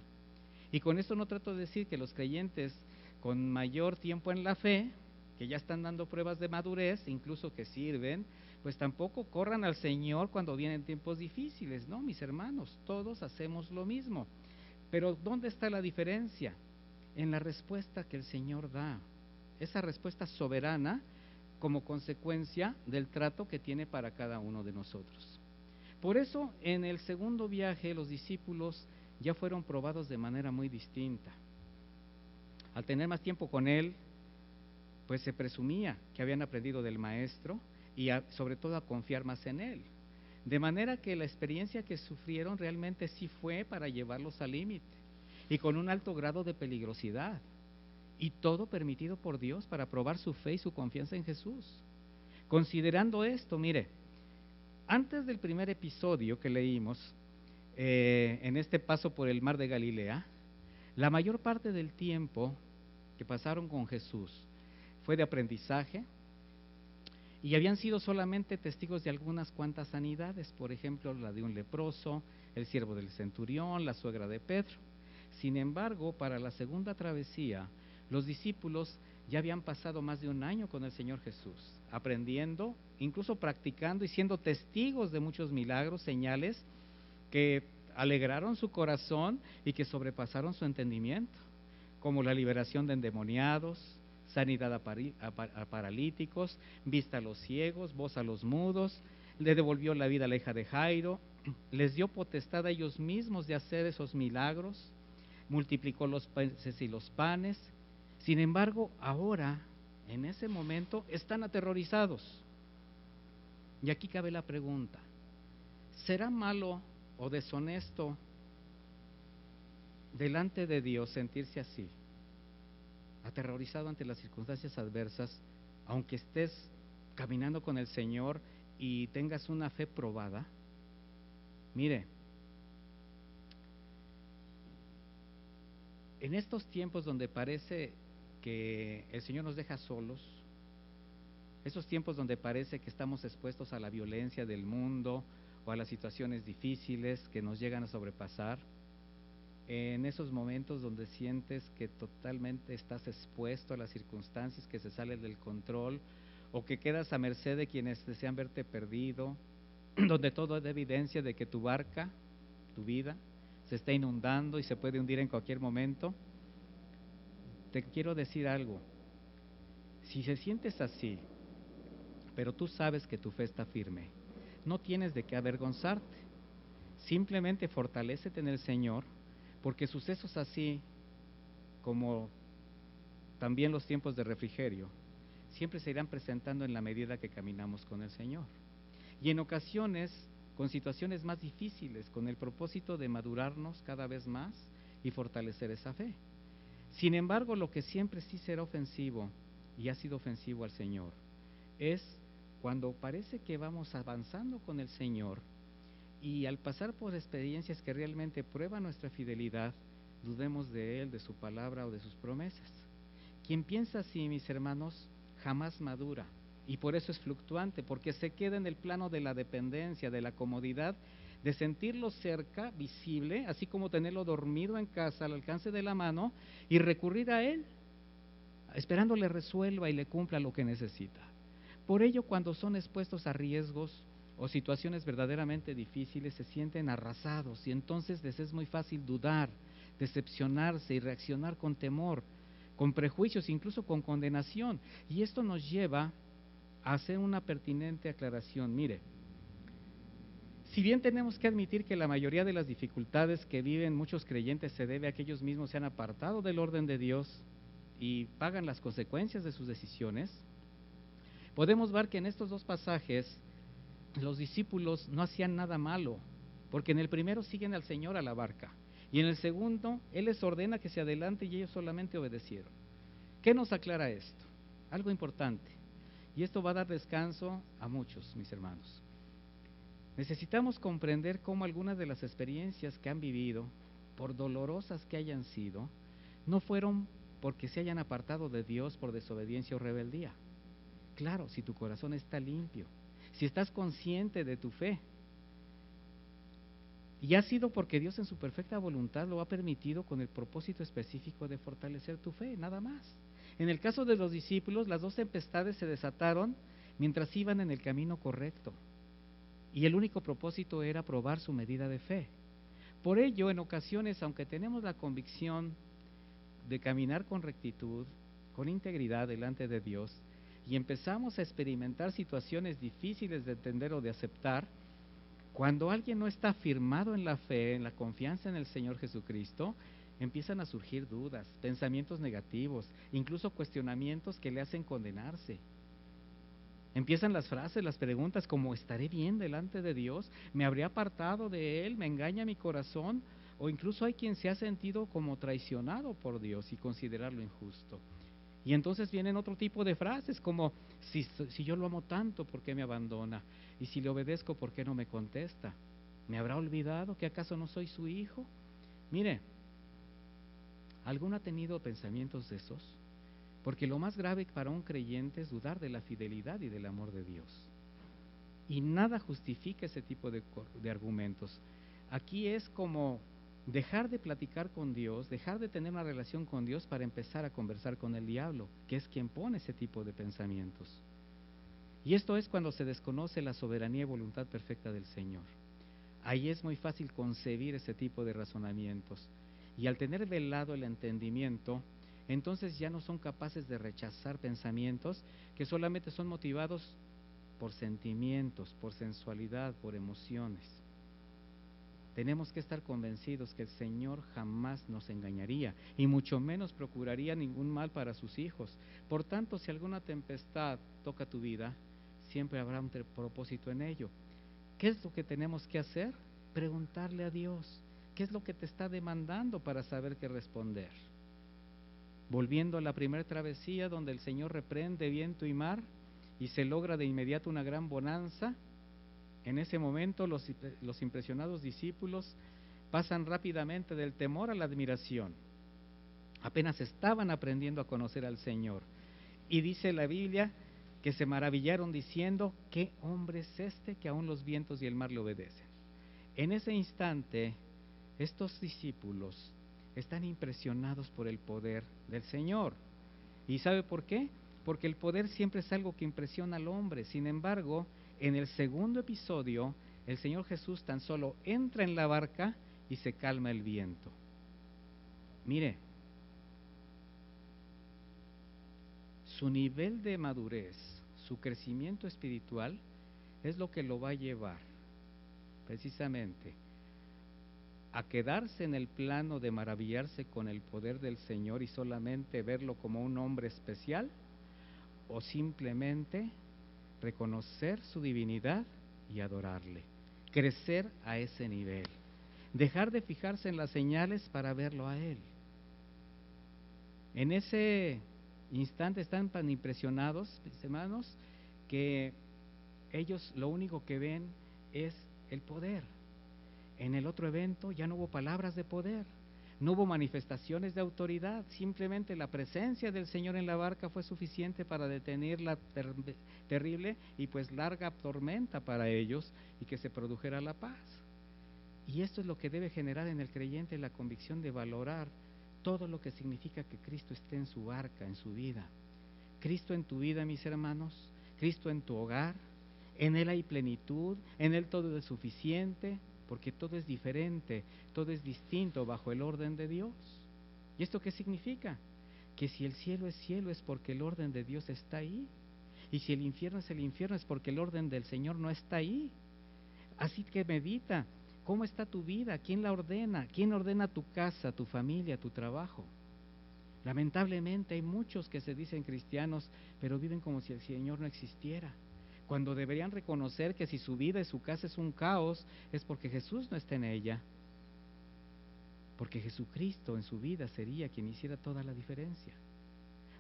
Y con esto no trato de decir que los creyentes con mayor tiempo en la fe, que ya están dando pruebas de madurez, incluso que sirven, pues tampoco corran al Señor cuando vienen tiempos difíciles. No, mis hermanos, todos hacemos lo mismo. Pero ¿dónde está la diferencia? En la respuesta que el Señor da, esa respuesta soberana como consecuencia del trato que tiene para cada uno de nosotros. Por eso, en el segundo viaje, los discípulos ya fueron probados de manera muy distinta. Al tener más tiempo con Él, pues se presumía que habían aprendido del Maestro y sobre todo a confiar más en Él. De manera que la experiencia que sufrieron realmente sí fue para llevarlos al límite y con un alto grado de peligrosidad. Y todo permitido por Dios para probar su fe y su confianza en Jesús. Considerando esto, mire, antes del primer episodio que leímos, en este paso por el mar de Galilea, la mayor parte del tiempo que pasaron con Jesús fue de aprendizaje y habían sido solamente testigos de algunas cuantas sanidades, por ejemplo, la de un leproso, el siervo del centurión, la suegra de Pedro. Sin embargo, para la segunda travesía, los discípulos ya habían pasado más de un año con el Señor Jesús, aprendiendo, incluso practicando y siendo testigos de muchos milagros, señales que alegraron su corazón y que sobrepasaron su entendimiento, como la liberación de endemoniados, sanidad a paralíticos, vista a los ciegos, voz a los mudos, le devolvió la vida a la hija de Jairo, les dio potestad a ellos mismos de hacer esos milagros, multiplicó los peces y los panes. Sin embargo, ahora, en ese momento, están aterrorizados. Y aquí cabe la pregunta: ¿será malo o deshonesto delante de Dios sentirse así, aterrorizado ante las circunstancias adversas, aunque estés caminando con el Señor y tengas una fe probada? Mire, en estos tiempos donde parece que el Señor nos deja solos, esos tiempos donde parece que estamos expuestos a la violencia del mundo o a las situaciones difíciles que nos llegan a sobrepasar, en esos momentos donde sientes que totalmente estás expuesto a las circunstancias que se salen del control o que quedas a merced de quienes desean verte perdido, donde todo da evidencia de que tu barca, tu vida, se está inundando y se puede hundir en cualquier momento, te quiero decir algo: si se sientes así, pero tú sabes que tu fe está firme, no tienes de qué avergonzarte, simplemente fortalécete en el Señor, porque sucesos así, como también los tiempos de refrigerio, siempre se irán presentando en la medida que caminamos con el Señor. Y en ocasiones, con situaciones más difíciles, con el propósito de madurarnos cada vez más y fortalecer esa fe. Sin embargo, lo que siempre sí será ofensivo, y ha sido ofensivo al Señor, es cuando parece que vamos avanzando con el Señor y al pasar por experiencias que realmente prueban nuestra fidelidad, dudemos de Él, de su palabra o de sus promesas. Quien piensa así, mis hermanos, jamás madura, y por eso es fluctuante, porque se queda en el plano de la dependencia, de la comodidad, de sentirlo cerca, visible, así como tenerlo dormido en casa al alcance de la mano y recurrir a Él, esperando le resuelva y le cumpla lo que necesita. Por ello, cuando son expuestos a riesgos o situaciones verdaderamente difíciles, se sienten arrasados y entonces les es muy fácil dudar, decepcionarse y reaccionar con temor, con prejuicios, incluso con condenación. Y esto nos lleva a hacer una pertinente aclaración. Mire, si bien tenemos que admitir que la mayoría de las dificultades que viven muchos creyentes se debe a que ellos mismos se han apartado del orden de Dios y pagan las consecuencias de sus decisiones, podemos ver que en estos dos pasajes los discípulos no hacían nada malo, porque en el primero siguen al Señor a la barca, y en el segundo Él les ordena que se adelante y ellos solamente obedecieron. ¿Qué nos aclara esto? Algo importante, y esto va a dar descanso a muchos, mis hermanos. Necesitamos comprender cómo algunas de las experiencias que han vivido, por dolorosas que hayan sido, no fueron porque se hayan apartado de Dios por desobediencia o rebeldía. Claro, si tu corazón está limpio, si estás consciente de tu fe, y ha sido porque Dios en su perfecta voluntad lo ha permitido con el propósito específico de fortalecer tu fe, nada más. En el caso de los discípulos, las dos tempestades se desataron mientras iban en el camino correcto, y el único propósito era probar su medida de fe. Por ello, en ocasiones, aunque tenemos la convicción de caminar con rectitud, con integridad delante de Dios, y empezamos a experimentar situaciones difíciles de entender o de aceptar, cuando alguien no está firmado en la fe, en la confianza en el Señor Jesucristo, empiezan a surgir dudas, pensamientos negativos, incluso cuestionamientos que le hacen condenarse. Empiezan las frases, las preguntas como: ¿estaré bien delante de Dios? ¿Me habré apartado de Él? ¿Me engaña mi corazón? O incluso hay quien se ha sentido como traicionado por Dios y considerarlo injusto. Y entonces vienen otro tipo de frases como: si yo lo amo tanto, ¿por qué me abandona? Y si le obedezco, ¿por qué no me contesta? ¿Me habrá olvidado que acaso no soy su hijo? Mire, ¿alguno ha tenido pensamientos de esos? Porque lo más grave para un creyente es dudar de la fidelidad y del amor de Dios. Y nada justifica ese tipo de argumentos. Aquí es como dejar de platicar con Dios, dejar de tener una relación con Dios para empezar a conversar con el diablo, que es quien pone ese tipo de pensamientos. Y esto es cuando se desconoce la soberanía y voluntad perfecta del Señor. Ahí es muy fácil concebir ese tipo de razonamientos. Y al tener velado el entendimiento, entonces ya no son capaces de rechazar pensamientos que solamente son motivados por sentimientos, por sensualidad, por emociones. Tenemos que estar convencidos que el Señor jamás nos engañaría y mucho menos procuraría ningún mal para sus hijos. Por tanto, si alguna tempestad toca tu vida, siempre habrá un propósito en ello. ¿Qué es lo que tenemos que hacer? Preguntarle a Dios. ¿Qué es lo que te está demandando para saber qué responder? Volviendo a la primera travesía donde el Señor reprende viento y mar y se logra de inmediato una gran bonanza, en ese momento los impresionados discípulos pasan rápidamente del temor a la admiración. Apenas estaban aprendiendo a conocer al Señor. Y dice la Biblia que se maravillaron diciendo: ¿qué hombre es este que aún los vientos y el mar le obedecen? En ese instante, estos discípulos están impresionados por el poder del Señor. ¿Y sabe por qué? Porque el poder siempre es algo que impresiona al hombre. Sin embargo, en el segundo episodio, el Señor Jesús tan solo entra en la barca y se calma el viento. Mire, su nivel de madurez, su crecimiento espiritual, es lo que lo va a llevar precisamente a quedarse en el plano de maravillarse con el poder del Señor y solamente verlo como un hombre especial, o simplemente reconocer su divinidad y adorarle. crecer a ese nivel, dejar de fijarse en las señales para verlo a Él. En ese instante están tan impresionados, mis hermanos, que ellos lo único que ven es el poder. En el otro evento ya no hubo palabras de poder, no hubo manifestaciones de autoridad, simplemente la presencia del Señor en la barca fue suficiente para detener la terrible y pues larga tormenta para ellos y que se produjera la paz. Y esto es lo que debe generar en el creyente la convicción de valorar todo lo que significa que Cristo esté en su barca, en su vida. Cristo en tu vida, mis hermanos, Cristo en tu hogar, en Él hay plenitud, en Él todo es suficiente, porque todo es diferente, todo es distinto bajo el orden de Dios. ¿Y esto qué significa? Que si el cielo es porque el orden de Dios está ahí, y si el infierno es porque el orden del Señor no está ahí. Así que medita, ¿cómo está tu vida? ¿Quién la ordena? ¿Quién ordena tu casa, tu familia, tu trabajo? Lamentablemente hay muchos que se dicen cristianos, pero viven como si el Señor no existiera, cuando deberían reconocer que si su vida y su casa es un caos, es porque Jesús no está en ella, porque Jesucristo en su vida sería quien hiciera toda la diferencia.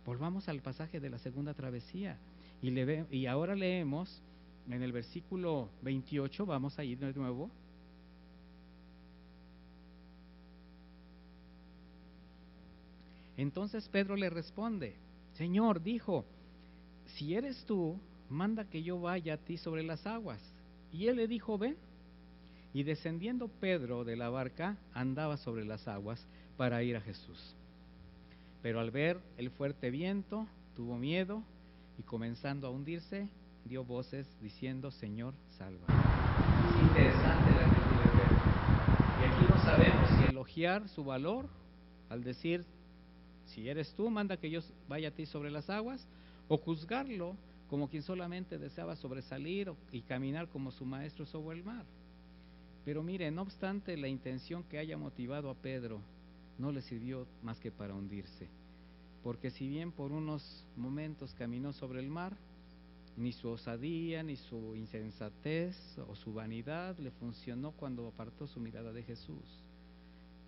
Volvamos al pasaje de la segunda travesía, y ahora leemos en el versículo 28, vamos a ir de nuevo. Entonces Pedro le responde, Señor, dijo, si eres tú, manda que yo vaya a ti sobre las aguas. Y él le dijo, ven. Y descendiendo Pedro de la barca, andaba sobre las aguas para ir a Jesús. Pero al ver el fuerte viento, tuvo miedo y comenzando a hundirse, dio voces diciendo, Señor, salva. Es interesante la actitud de Pedro. Y aquí no sabemos si elogiar su valor al decir, si eres tú, manda que yo vaya a ti sobre las aguas, o juzgarlo como quien solamente deseaba sobresalir y caminar como su maestro sobre el mar. Pero mire, no obstante la intención que haya motivado a Pedro, no le sirvió más que para hundirse, porque si bien por unos momentos caminó sobre el mar, ni su osadía, ni su insensatez o su vanidad le funcionó cuando apartó su mirada de Jesús.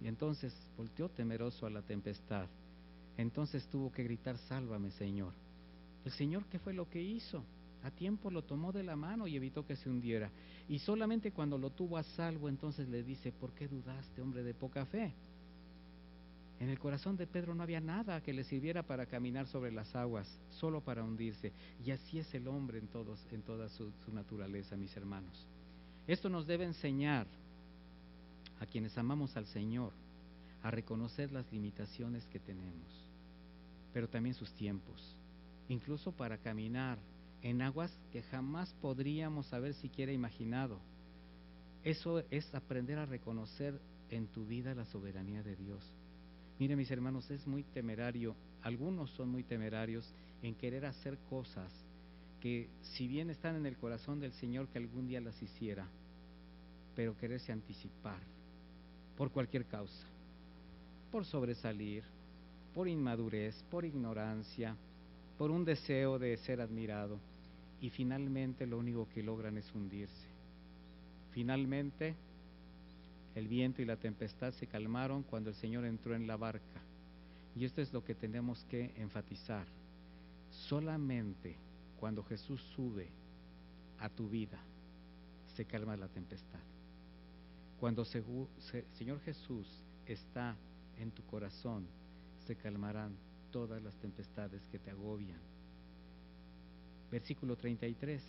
Y entonces volteó temeroso a la tempestad. Entonces tuvo que gritar, sálvame, Señor. El Señor, ¿qué fue lo que hizo? A tiempo lo tomó de la mano y evitó que se hundiera. Y solamente cuando lo tuvo a salvo, entonces le dice, ¿por qué dudaste, hombre de poca fe? En el corazón de Pedro no había nada que le sirviera para caminar sobre las aguas, solo para hundirse. Y así es el hombre en toda su naturaleza, mis hermanos. Esto nos debe enseñar a quienes amamos al Señor a reconocer las limitaciones que tenemos, pero también sus tiempos, incluso para caminar en aguas que jamás podríamos haber siquiera imaginado. Eso es aprender a reconocer en tu vida la soberanía de Dios. Mire, mis hermanos, es muy temerario, algunos son muy temerarios en querer hacer cosas que si bien están en el corazón del Señor que algún día las hiciera, pero quererse anticipar por cualquier causa, por sobresalir, por inmadurez, por ignorancia, por un deseo de ser admirado, y finalmente lo único que logran es hundirse. Finalmente el viento y la tempestad se calmaron cuando el Señor entró en la barca, y esto es lo que tenemos que enfatizar. Solamente cuando Jesús sube a tu vida se calma la tempestad. Cuando Señor Jesús está en tu corazón, se calmarán todas las tempestades que te agobian. Versículo 33.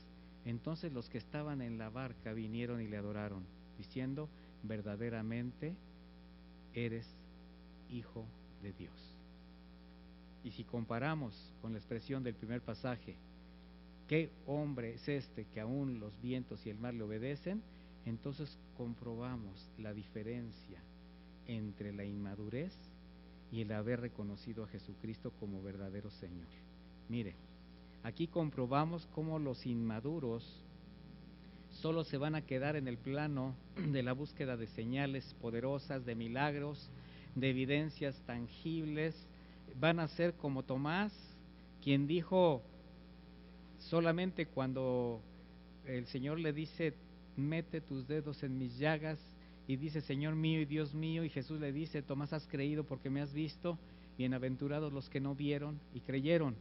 Entonces los que estaban en la barca vinieron y le adoraron, diciendo, verdaderamente eres Hijo de Dios. Y si comparamos con la expresión del primer pasaje, ¿qué hombre es este que aún los vientos y el mar le obedecen? Entonces comprobamos la diferencia entre la inmadurez y el haber reconocido a Jesucristo como verdadero Señor. Mire, aquí comprobamos cómo los inmaduros solo se van a quedar en el plano de la búsqueda de señales poderosas, de milagros, de evidencias tangibles. Van a ser como Tomás, quien dijo solamente cuando el Señor le dice, mete tus dedos en mis llagas y dice, Señor mío y Dios mío, y Jesús le dice, Tomás, has creído porque me has visto, bienaventurados los que no vieron y creyeron.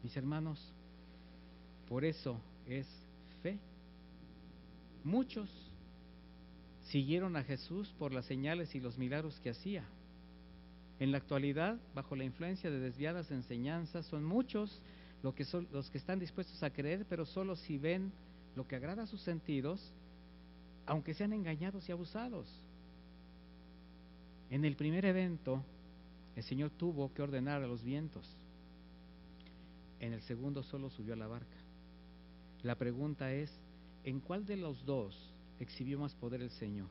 Mis hermanos, por eso es fe. Muchos siguieron a Jesús por las señales y los milagros que hacía. En la actualidad, bajo la influencia de desviadas enseñanzas, son muchos los que están dispuestos a creer, pero solo si ven lo que agrada a sus sentidos, aunque sean engañados y abusados. En el primer evento, el Señor tuvo que ordenar a los vientos. En el segundo solo subió a la barca. La pregunta es, ¿en cuál de los dos exhibió más poder el Señor?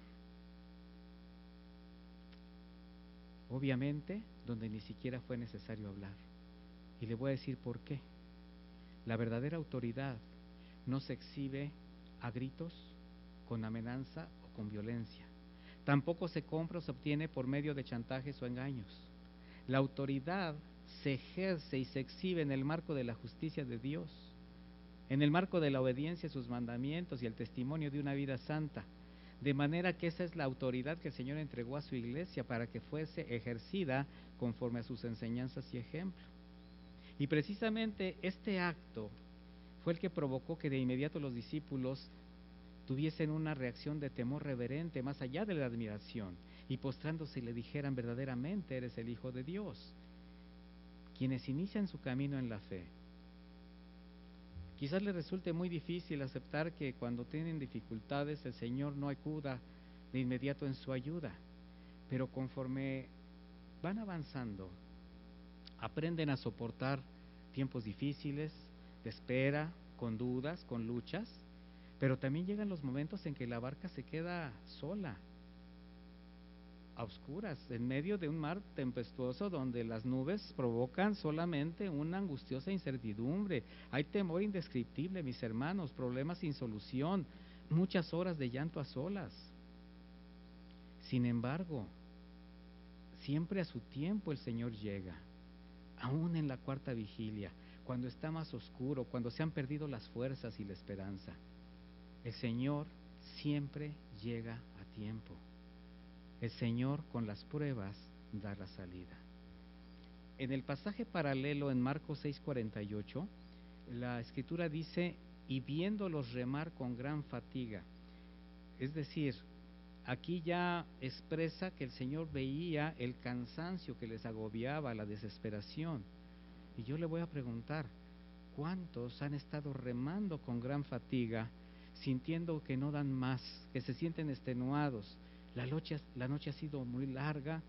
Obviamente, donde ni siquiera fue necesario hablar. Y le voy a decir por qué. La verdadera autoridad no se exhibe a gritos, con amenaza o con violencia. Tampoco se compra o se obtiene por medio de chantajes o engaños. La autoridad se ejerce y se exhibe en el marco de la justicia de Dios, en el marco de la obediencia a sus mandamientos y el testimonio de una vida santa, de manera que esa es la autoridad que el Señor entregó a su iglesia para que fuese ejercida conforme a sus enseñanzas y ejemplo. Y precisamente este acto fue el que provocó que de inmediato los discípulos tuviesen una reacción de temor reverente más allá de la admiración, y postrándose le dijeran, verdaderamente eres el Hijo de Dios. Quienes inician su camino en la fe, quizás les resulte muy difícil aceptar que cuando tienen dificultades el Señor no acuda de inmediato en su ayuda, pero conforme van avanzando, aprenden a soportar tiempos difíciles, de espera, con dudas, con luchas, pero también llegan los momentos en que la barca se queda sola, a oscuras, en medio de un mar tempestuoso donde las nubes provocan solamente una angustiosa incertidumbre. Hay temor indescriptible, mis hermanos, problemas sin solución, muchas horas de llanto a solas. Sin embargo, siempre a su tiempo el Señor llega, aún en la cuarta vigilia, cuando está más oscuro, cuando se han perdido las fuerzas y la esperanza. El Señor siempre llega a tiempo. El Señor con las pruebas da la salida. En el pasaje paralelo en Marcos 6:48, la Escritura dice, y viéndolos remar con gran fatiga. Es decir, aquí ya expresa que el Señor veía el cansancio que les agobiaba, la desesperación. Y yo le voy a preguntar, ¿cuántos han estado remando con gran fatiga, sintiendo que no dan más, que se sienten extenuados? La noche ha sido muy larga,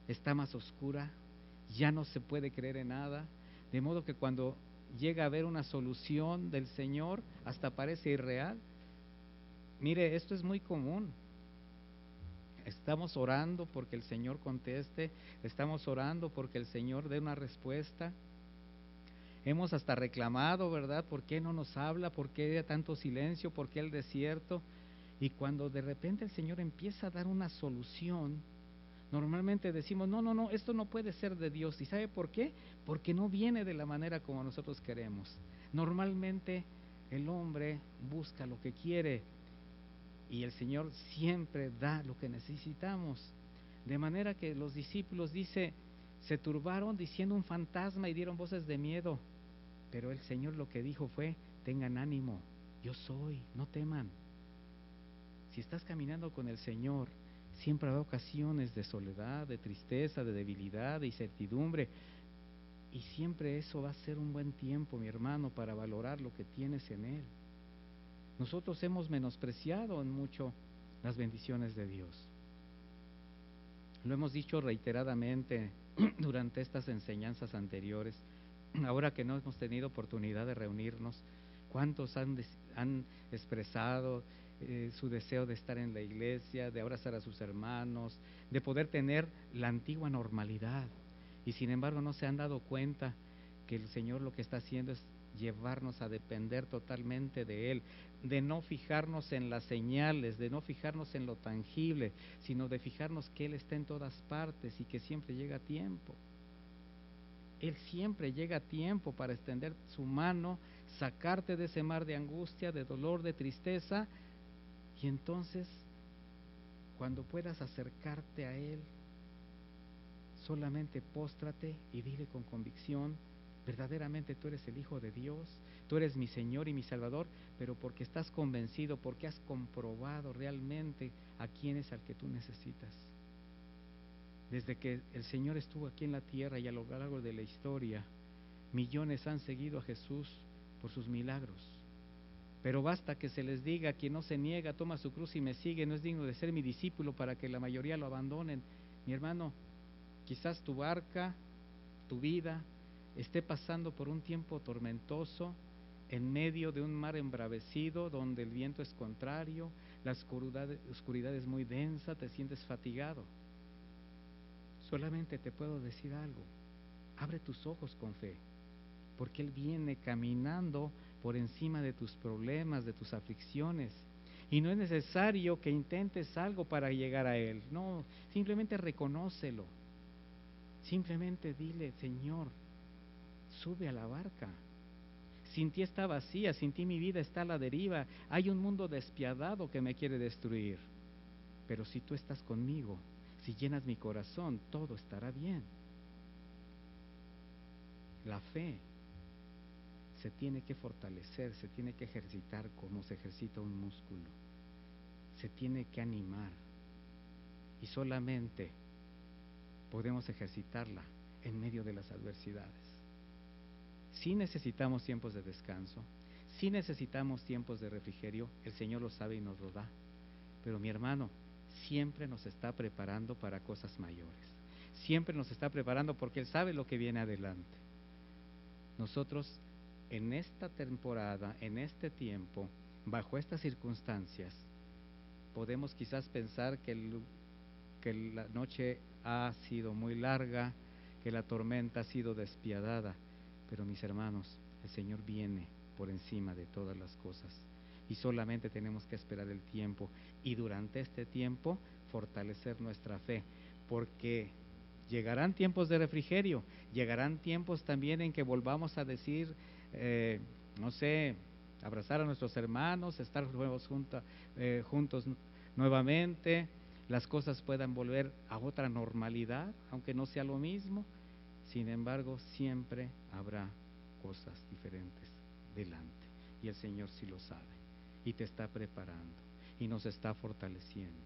está más oscura, ya no se puede creer en nada, de modo que cuando llega a haber una solución del Señor, hasta parece irreal. Mire, esto es muy común. Estamos orando porque el Señor conteste, estamos orando porque el Señor dé una respuesta. Hemos hasta reclamado, ¿verdad? ¿Por qué no nos habla? ¿Por qué tanto silencio? ¿Por qué el desierto? Y cuando de repente el Señor empieza a dar una solución, normalmente decimos, no, esto no puede ser de Dios. ¿Y sabe por qué? Porque no viene de la manera como nosotros queremos. Normalmente el hombre busca lo que quiere y el Señor siempre da lo que necesitamos. De manera que los discípulos, dice, se turbaron diciendo un fantasma y dieron voces de miedo. Pero el Señor lo que dijo fue, tengan ánimo, yo soy, no teman. Si estás caminando con el Señor, siempre habrá ocasiones de soledad, de tristeza, de debilidad, de incertidumbre. Y siempre eso va a ser un buen tiempo, mi hermano, para valorar lo que tienes en Él. Nosotros hemos menospreciado en mucho las bendiciones de Dios. Lo hemos dicho reiteradamente durante estas enseñanzas anteriores. Ahora que no hemos tenido oportunidad de reunirnos, ¿cuántos han expresado su deseo de estar en la iglesia, de abrazar a sus hermanos, de poder tener la antigua normalidad? Y sin embargo no se han dado cuenta que el Señor lo que está haciendo es llevarnos a depender totalmente de Él, de no fijarnos en las señales, de no fijarnos en lo tangible, sino de fijarnos que Él está en todas partes y que siempre llega a tiempo. Él siempre llega a tiempo para extender su mano, sacarte de ese mar de angustia, de dolor, de tristeza, y entonces, cuando puedas acercarte a Él, solamente póstrate y dile con convicción: verdaderamente tú eres el Hijo de Dios, tú eres mi Señor y mi Salvador, pero porque estás convencido, porque has comprobado realmente a quién es al que tú necesitas. Desde que el Señor estuvo aquí en la tierra y a lo largo de la historia, millones han seguido a Jesús por sus milagros. Pero basta que se les diga: quien no se niega, toma su cruz y me sigue, no es digno de ser mi discípulo, para que la mayoría lo abandonen. Mi hermano, quizás tu barca, tu vida, esté pasando por un tiempo tormentoso, en medio de un mar embravecido, donde el viento es contrario, la oscuridad es muy densa, te sientes fatigado. Solamente te puedo decir algo: abre tus ojos con fe, porque Él viene caminando por encima de tus problemas, de tus aflicciones. Y no es necesario que intentes algo para llegar a Él, no, simplemente reconócelo. Simplemente dile: Señor, sube a la barca. Sin ti está vacía, sin ti mi vida está a la deriva. Hay un mundo despiadado que me quiere destruir. Pero si tú estás conmigo, si llenas mi corazón, todo estará bien. La fe se tiene que fortalecer, se tiene que ejercitar como se ejercita un músculo. Se tiene que animar. Y solamente podemos ejercitarla en medio de las adversidades. Sí necesitamos tiempos de descanso, sí necesitamos tiempos de refrigerio, el Señor lo sabe y nos lo da. Pero mi hermano, siempre nos está preparando para cosas mayores. Siempre nos está preparando porque Él sabe lo que viene adelante. Nosotros en esta temporada, en este tiempo, bajo estas circunstancias, podemos quizás pensar que la noche ha sido muy larga, que la tormenta ha sido despiadada, pero mis hermanos, el Señor viene por encima de todas las cosas y solamente tenemos que esperar el tiempo y durante este tiempo fortalecer nuestra fe, porque llegarán tiempos de refrigerio, llegarán tiempos también en que volvamos a decir, no sé, abrazar a nuestros hermanos, estar juntos nuevamente, las cosas puedan volver a otra normalidad, aunque no sea lo mismo. Sin embargo, siempre habrá cosas diferentes delante y el Señor sí lo sabe y te está preparando y nos está fortaleciendo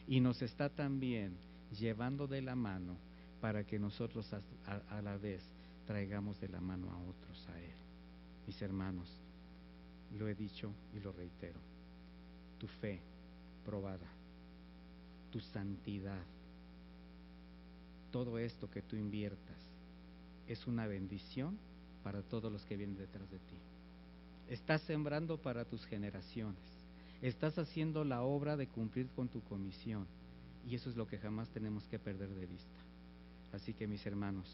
y nos está también llevando de la mano para que nosotros a la vez traigamos de la mano a otros a Él. Mis hermanos, lo he dicho y lo reitero: tu fe probada, tu santidad, todo esto que tú inviertas es una bendición para todos los que vienen detrás de ti. Estás sembrando para tus generaciones, estás haciendo la obra de cumplir con tu comisión y eso es lo que jamás tenemos que perder de vista. Así que mis hermanos,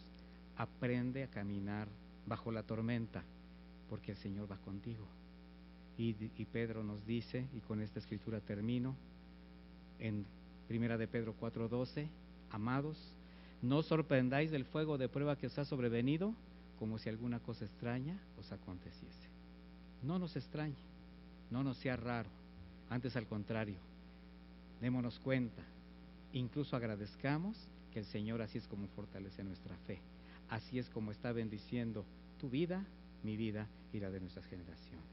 aprende a caminar bajo la tormenta porque el Señor va contigo. Y Pedro nos dice, y con esta escritura termino, en 1 de Pedro 4:12: amados, no os sorprendáis del fuego de prueba que os ha sobrevenido, como si alguna cosa extraña os aconteciese. No nos extrañe, no nos sea raro, antes al contrario, démonos cuenta, incluso agradezcamos que el Señor así es como fortalece nuestra fe, así es como está bendiciendo tu vida, mi vida y la de nuestras generaciones.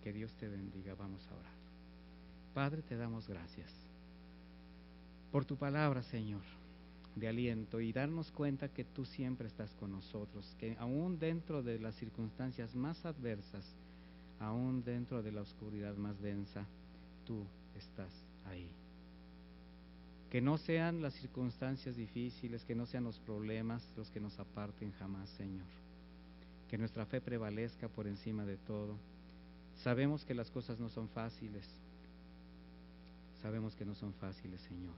Que Dios te bendiga. Vamos a orar. Padre, te damos gracias por tu palabra, Señor, de aliento y darnos cuenta que tú siempre estás con nosotros, que aún dentro de las circunstancias más adversas, aún dentro de la oscuridad más densa, tú estás ahí. Que no sean las circunstancias difíciles, que no sean los problemas los que nos aparten jamás, Señor. Que nuestra fe prevalezca por encima de todo. Sabemos que las cosas no son fáciles, sabemos que no son fáciles, Señor,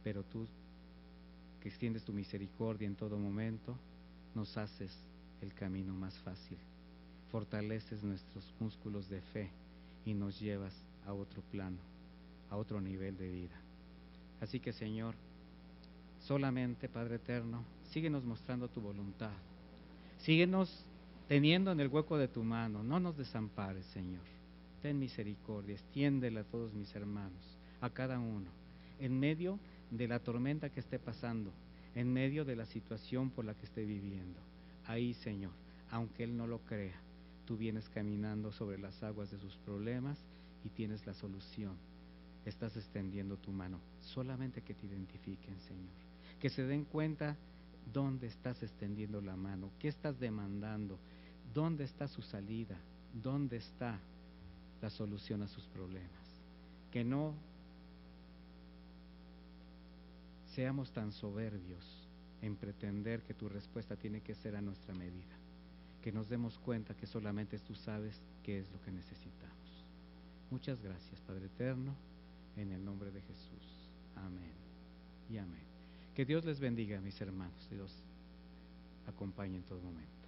pero tú, que extiendes tu misericordia en todo momento, nos haces el camino más fácil, fortaleces nuestros músculos de fe y nos llevas a otro plano, a otro nivel de vida. Así que, Señor, solamente, Padre eterno, síguenos mostrando tu voluntad. Síguenos teniendo en el hueco de tu mano. No nos desampares, Señor. Ten misericordia, extiéndela a todos mis hermanos, a cada uno, en medio de la tormenta que esté pasando, en medio de la situación por la que esté viviendo. Ahí, Señor, aunque Él no lo crea, tú vienes caminando sobre las aguas de sus problemas y tienes la solución. Estás extendiendo tu mano, solamente que te identifiquen, Señor, que se den cuenta dónde estás extendiendo la mano, qué estás demandando, dónde está su salida, dónde está la solución a sus problemas. Que no seamos tan soberbios en pretender que tu respuesta tiene que ser a nuestra medida, que nos demos cuenta que solamente tú sabes qué es lo que necesitamos. Muchas gracias, Padre eterno, en el nombre de Jesús. Amén y amén. Que Dios les bendiga, mis hermanos, y los acompañe en todo momento.